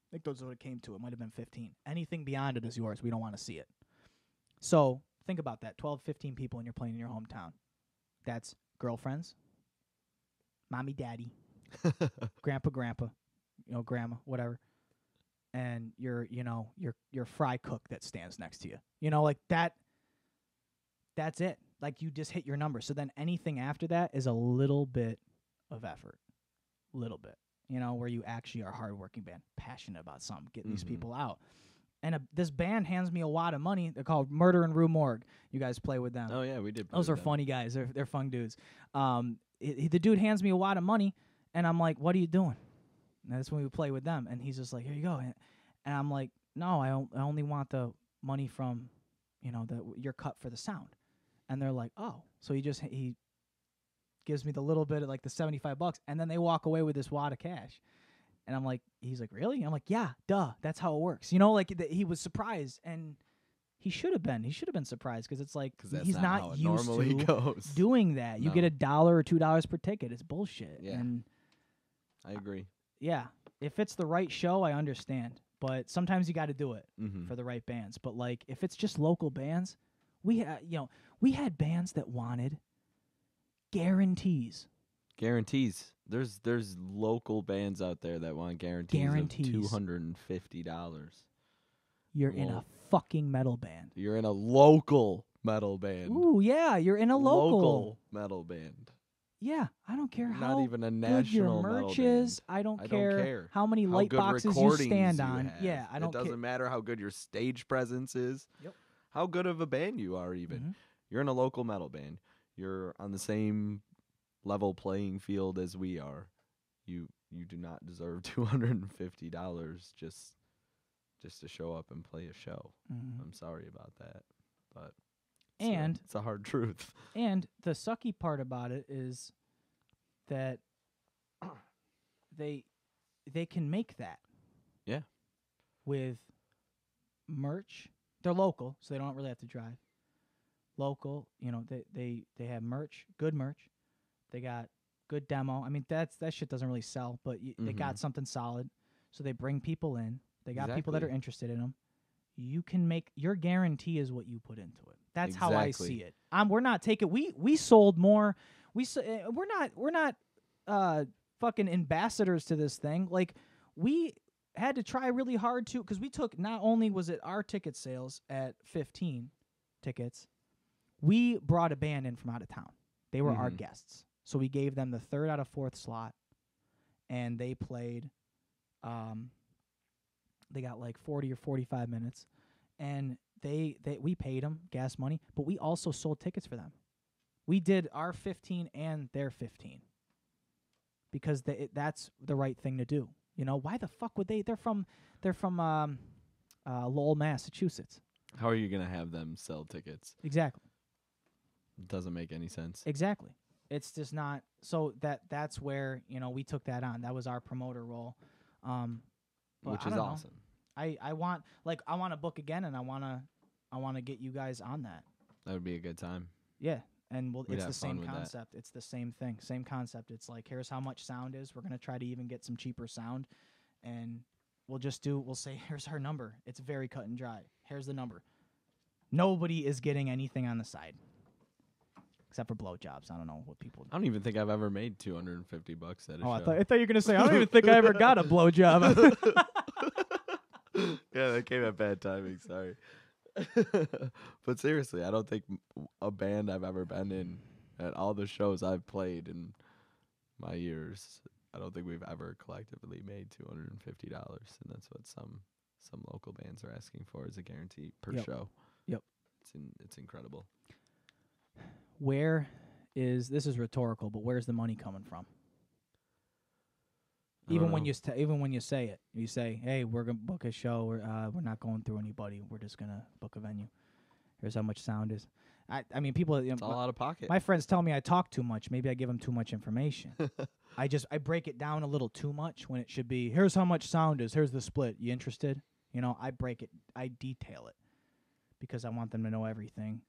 I think those are what it came to. It might have been 15. Anything beyond it is yours. We don't want to see it. So think about that. 12, 15 people, and you're playing in your hometown. That's girlfriends, mommy, daddy, grandpa, grandma, whatever. And your fry cook that stands next to you. Like that. That's it. Like you just hit your number. So then anything after that is a little bit of effort. Little bit. Where you actually are a hardworking band, passionate about something, getting these people out. And this band hands me a wad of money. They're called Murder and Rue Morgue. You guys play with them. Oh, yeah, we did. Those are funny guys. They're fun dudes. The dude hands me a wad of money, and I'm like, what are you doing? And that's when we play with them. And he's just like, here you go. And I'm like, no, I only want the money from, your cut for the sound. And they're like, oh. So he gives me the little bit of like the $75, and then they walk away with this wad of cash. And I'm like, he's like, really? And I'm like, yeah, duh, that's how it works. He was surprised, and he should have been. He should have been surprised because it's like he's not used to doing that. You get $1 or $2 per ticket. It's bullshit. Yeah, and I agree. Yeah, if it's the right show, I understand, but sometimes you got to do it for the right bands. But like, if it's just local bands, we had bands that wanted guarantees. There's local bands out there that want guarantees. Of $250. You're in a fucking metal band. You're in a local metal band. Ooh, yeah, you're in a local metal band. Yeah, I don't care how not even a good national your merch metal is. band. I don't care how many light good boxes you stand you on. have. Yeah, I don't care. It doesn't matter how good your stage presence is. Yep. How good of a band you are even. You're in a local metal band. You're on the same level playing field as we are. You do not deserve $250 just to show up and play a show. I'm sorry about that, but it's a hard truth. And the sucky part about it is that they can make that. Yeah. With merch. They're local, so they don't really have to drive. Local, they have merch, good merch. They got good demo. I mean, that shit doesn't really sell, but they got something solid. So they bring people in. They got people that are interested in them. You can make your guarantee is what you put into it. That's how I see it. We're not taking. We sold more. We're not fucking ambassadors to this thing. Like we had to try really hard to, because we took, not only was it our ticket sales at 15 tickets, we brought a band in from out of town. They were our guests. So we gave them the 3rd out of 4th slot, and they played. They got like 40 or 45 minutes, and we paid them gas money, but we also sold tickets for them. We did our 15 and their 15 because that's the right thing to do. You know, why the fuck would they? They're from Lowell, Massachusetts. How are you gonna have them sell tickets? Exactly. It doesn't make any sense. Exactly. It's just not. So that's where, you know, we took that on. That was our promoter role. Which is awesome. I want to book again, and I want to get you guys on that. That would be a good time. Yeah, and We'd it's the have fun same with that. concept. It's the same thing, same concept. It's like, here's how much sound is. We're gonna try to even get some cheaper sound, and we'll say, here's our number. It's very cut and dry. Here's the number. Nobody is getting anything on the side, except for blowjobs. I don't know what people do. I don't even think I've ever made $250 at a show. I thought you were gonna say, I don't even think I ever got a blowjob. Yeah, that came at bad timing. Sorry. But seriously, I don't think a band I've ever been in, at all the shows I've played in my years, I don't think we've ever collectively made $250, and that's what some local bands are asking for as a guarantee per show. Yep. It's incredible. This is rhetorical, but where's the money coming from? I Even don't when know. you say it, you say, "Hey, we're gonna book a show. We're not going through anybody. We're just gonna book a venue. Here's how much sound is." I mean, people. It's all out of pocket. My friends tell me I talk too much. Maybe I give them too much information. I break it down a little too much when it should be, here's how much sound is. Here's the split. You interested? You know, I detail it because I want them to know everything,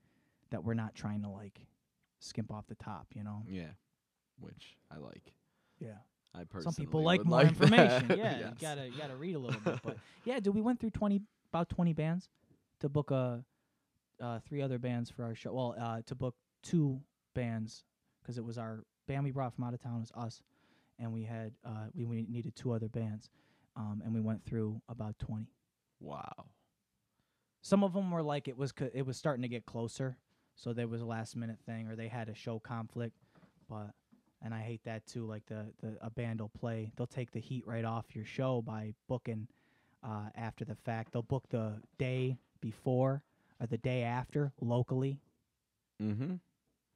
that we're not trying to like skimp off the top. You know? Yeah, which I like. Yeah. I personally Some people would like more information. that. Yeah, Yes. you gotta read a little bit. But yeah, dude, we went through about 20 bands to book 3 other bands for our show. Well, to book 2 bands because it was our band we brought from out of town was us, and we had we needed 2 other bands, and we went through about 20. Wow. Some of them were like it was starting to get closer, so there was a last minute thing, or they had a show conflict, but. And I hate that too. Like a band will play, they'll take the heat right off your show by booking after the fact. They'll book the day before or the day after locally. Mm-hmm.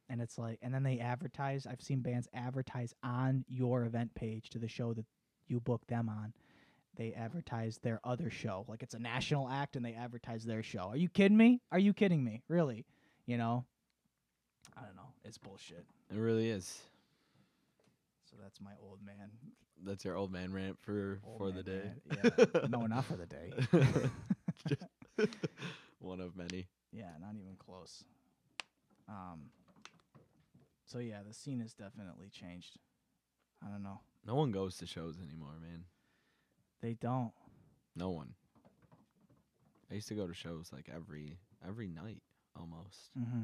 And it's like, and then they advertise. I've seen bands advertise on your event page to the show that you booked them on. They advertise their other show, like it's a national act, and they advertise their show. Are you kidding me? Are you kidding me? Really? You know? I don't know. It's bullshit. It really is. So that's my old man. That's your old man rant for the day. Yeah. No, not for the day. Just one of many. Yeah, not even close. So yeah, the scene has definitely changed. I don't know. No one goes to shows anymore, man. They don't. No one. I used to go to shows like every night almost. Mm-hmm.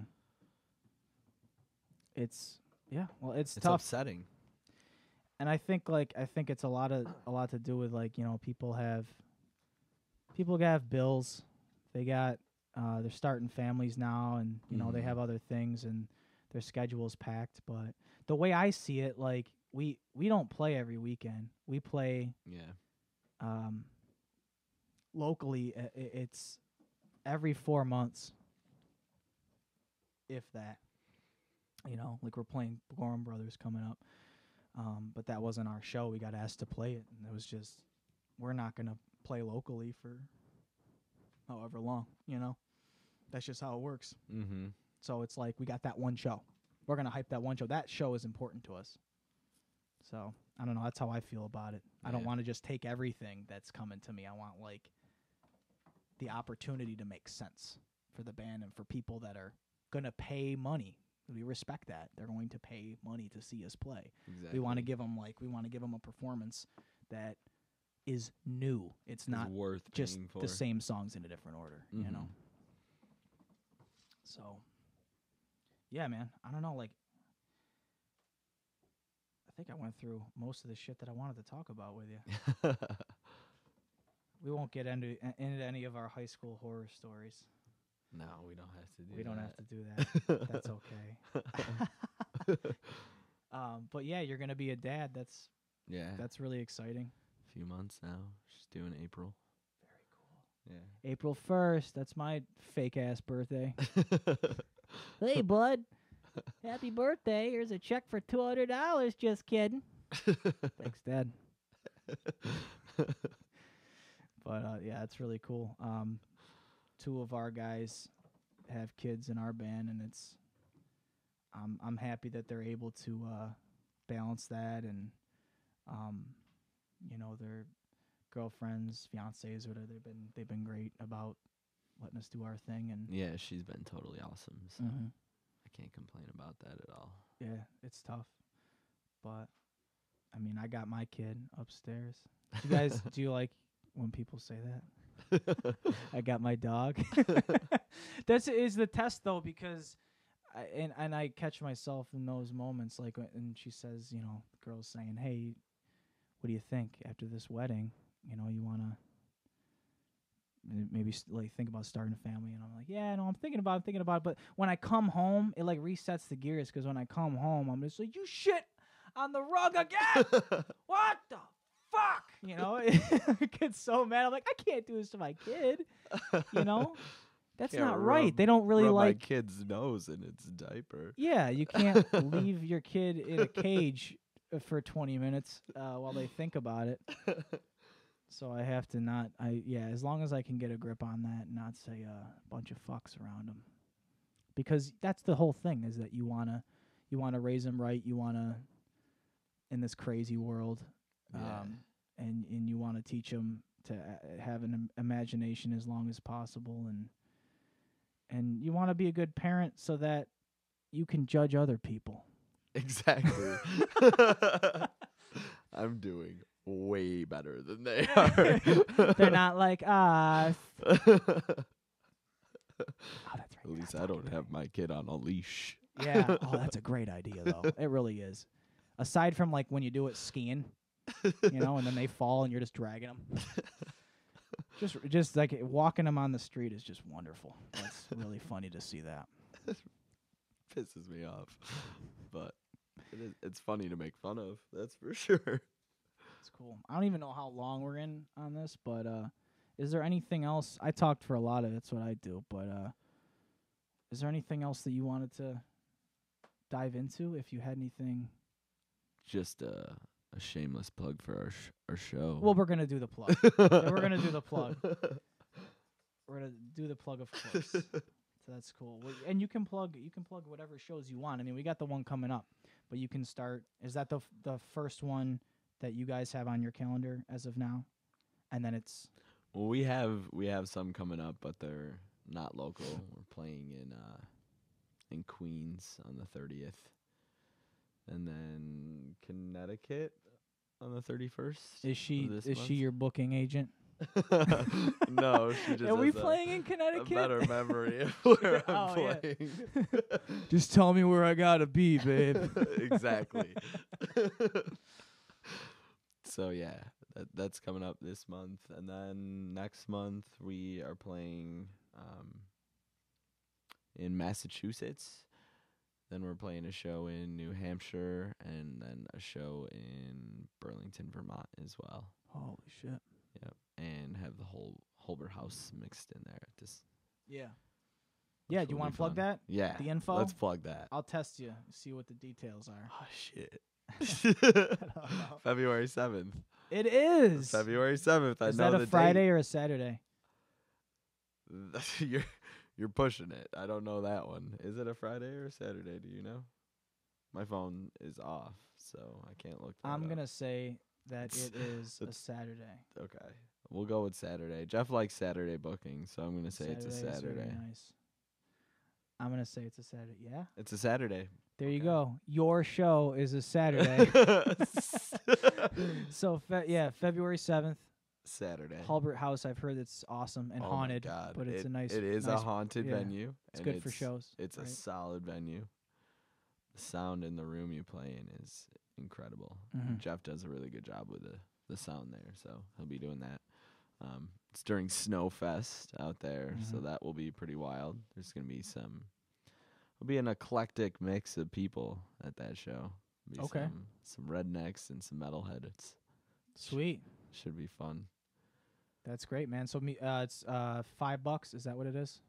It's It's tough. upsetting. And I think it's a lot to do with, like, you know, people have bills. They got they're starting families now, and you know, they have other things, and their schedule's packed. But the way I see it, like, we don't play every weekend. We play locally. It's every 4 months, if that. You know, like we're playing Gorham Brothers coming up. But that wasn't our show. We got asked to play it, and it was just, we're not going to play locally for however long, you know? That's just how it works. Mm-hmm. So it's like, we got that one show. We're going to hype that one show. That show is important to us. So, I don't know. That's how I feel about it. I don't want to just take everything that's coming to me. I want, like, the opportunity to make sense for the band and for people that are going to pay money. We respect that. They're going to pay money to see us play. Exactly. We want to give them a performance that is new. It's not worth just paying for. the same songs in a different order, you know? So, yeah, man. I don't know, like, I think I went through most of the shit that I wanted to talk about with you. We won't get into any of our high school horror stories. No, we don't have to do that. We don't have to do that. That's okay. But yeah, you're going to be a dad. That's Yeah. That's really exciting. A few months now. She's due in April. Very cool. Yeah. April 1st. That's my fake-ass birthday. Hey, bud. Happy birthday. Here's a check for $200. Just kidding. Thanks, Dad. But, yeah, it's really cool. Two of our guys have kids in our band, and it's I'm happy that they're able to balance that, and you know, their girlfriends, fiancés, whatever, they've been great about letting us do our thing. And yeah, she's been totally awesome. So I can't complain about that at all. Yeah, it's tough, but I mean, I got my kid upstairs. You guys, do you like when people say that? I got my dog. That is the test, though, because I catch myself in those moments, like, and she says, you know, the girl's saying, "Hey, what do you think after this wedding? You know, you wanna maybe like think about starting a family?" And I'm like, "Yeah, no, I'm thinking about it." But when I come home, it like resets the gears, because when I come home, I'm just like, "You shit on the rug again! What the fuck?" You know, I get so mad. I'm like, I can't do this to my kid. You know, that's Can't not right. rub- They don't really rub like. my kid's nose in its diaper. Yeah, you can't leave your kid in a cage for 20 minutes while they think about it. So I have to not. As long as I can get a grip on that and not say a bunch of fucks around them, because that's the whole thing, is that you wanna raise them right. You wanna, in this crazy world, and you want to teach them to have an imagination as long as possible, and you want to be a good parent so that you can judge other people. Exactly. I'm doing way better than they are. They're not like us. Oh, that's right. At least I don't have my kid on a leash. Yeah. Oh, that's a great idea, though. It really is. Aside from like when you do it skiing, you know, and then they fall and you're just dragging them. Just like walking them on the street is just wonderful. That's really funny to see that. Pisses me off, but it's funny to make fun of. That's for sure. It's cool. I don't even know how long we're in on this, but is there anything else? I talked for a lot of it. That's what I do. But is there anything else that you wanted to dive into? If you had anything. Just a shameless plug for our show. Well, we're gonna do the plug. We're gonna do the plug. We're gonna do the plug, of course. So that's cool. And you can plug whatever shows you want. I mean, we got the one coming up, but you can start. Is that the first one that you guys have on your calendar as of now? And then it's. Well, we have some coming up, but they're not local. We're playing in Queens on the 30th. And then Connecticut on the 31st. Is she your booking agent? No, she just. Are we has playing in Connecticut? A better memory of where I'm playing. Yeah. Just tell me where I gotta be, babe. Exactly. So yeah, that's coming up this month, and then next month we are playing in Massachusetts. Then we're playing a show in New Hampshire, and then a show in Burlington, Vermont as well. Holy shit. Yep. And have the whole Holbert House mixed in there. Yeah. Yeah, do you want to plug that? Yeah. The info? Let's plug that. I'll test you, see what the details are. Oh, shit. February 7th. It is. February 7th. Is that a Friday or a Saturday? You're pushing it. I don't know that one. Is it a Friday or a Saturday? Do you know? My phone is off, so I can't look that I'm up. going to say that it is a Saturday. Okay. We'll go with Saturday. Jeff likes Saturday booking, so I'm going to say it's a Saturday is Saturday. very nice. I'm going to say it's a Saturday. Yeah? It's a Saturday. There you go. Your show is a Saturday. So, February 7th. Saturday. Holbert House, I've heard it's awesome and haunted, but it's It is a haunted venue. It's good for shows. It's a solid venue. The sound in the room you play in is incredible. Mm-hmm. Jeff does a really good job with the sound there, so he'll be doing that. It's during Snowfest out there, so that will be pretty wild. There's going to be an eclectic mix of people at that show. Be Okay. Some rednecks and some metalheads. Sweet. Should be fun. That's great, man. So it's $5. Is that what it is?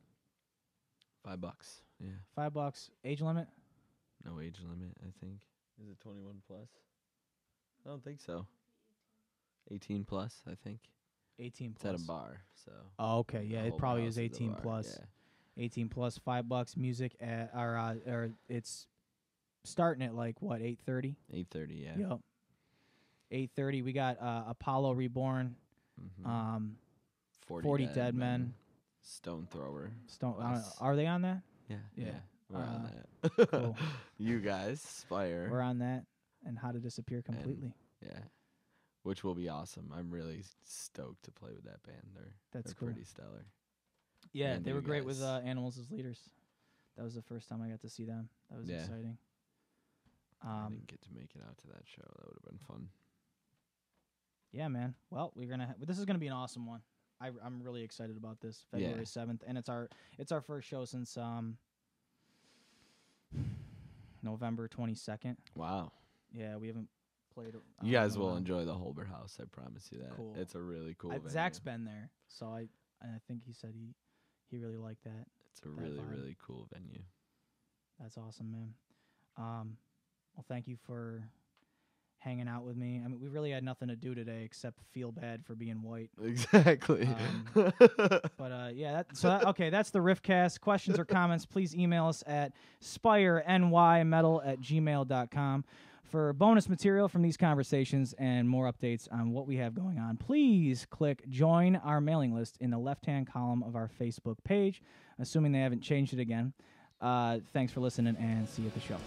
$5. Yeah. $5. Age limit? No age limit, I think. Is it 21 plus? I don't think so. 18 plus, I think. 18 It's plus. at a bar, so. Oh, okay. Yeah, The it whole probably house is a 18 bar, plus. Yeah. 18 plus, $5 music at or it's starting at like what, 8:30? 8:30, yeah. Yep. 8:30. We got Apollo Reborn, 40 Dead Men. Stone Thrower. Are they on that? Yeah. Yeah. We're on that. Cool. You guys, Spire. We're on that, and How to Disappear Completely. Yeah. Which will be awesome. I'm really stoked to play with that band. They're cool. Pretty stellar. Yeah, And they you were great with guys. Animals as Leaders. That was the first time I got to see them. That was exciting. I didn't get to make it out to that show. That would have been fun. Yeah, man. Well, we're gonna. This is gonna be an awesome one. I'm really excited about this. February 7th, and it's our first show since November 22nd. Wow. Yeah, we haven't played. You guys will enjoy the Holber House. I promise you that. Cool. It's a really cool venue. Zach's been there, so I think he said he really liked that. It's a really, really cool venue. That's awesome, man. Well, thank you for hanging out with me. I mean, we really had nothing to do today except feel bad for being white. Exactly. But yeah, okay, that's the RIFFCAST. Questions or comments, please email us at spirenymetal@gmail.com. For bonus material from these conversations and more updates on what we have going on, please click join our mailing list in the left-hand column of our Facebook page, assuming they haven't changed it again. Thanks for listening, and see you at the show.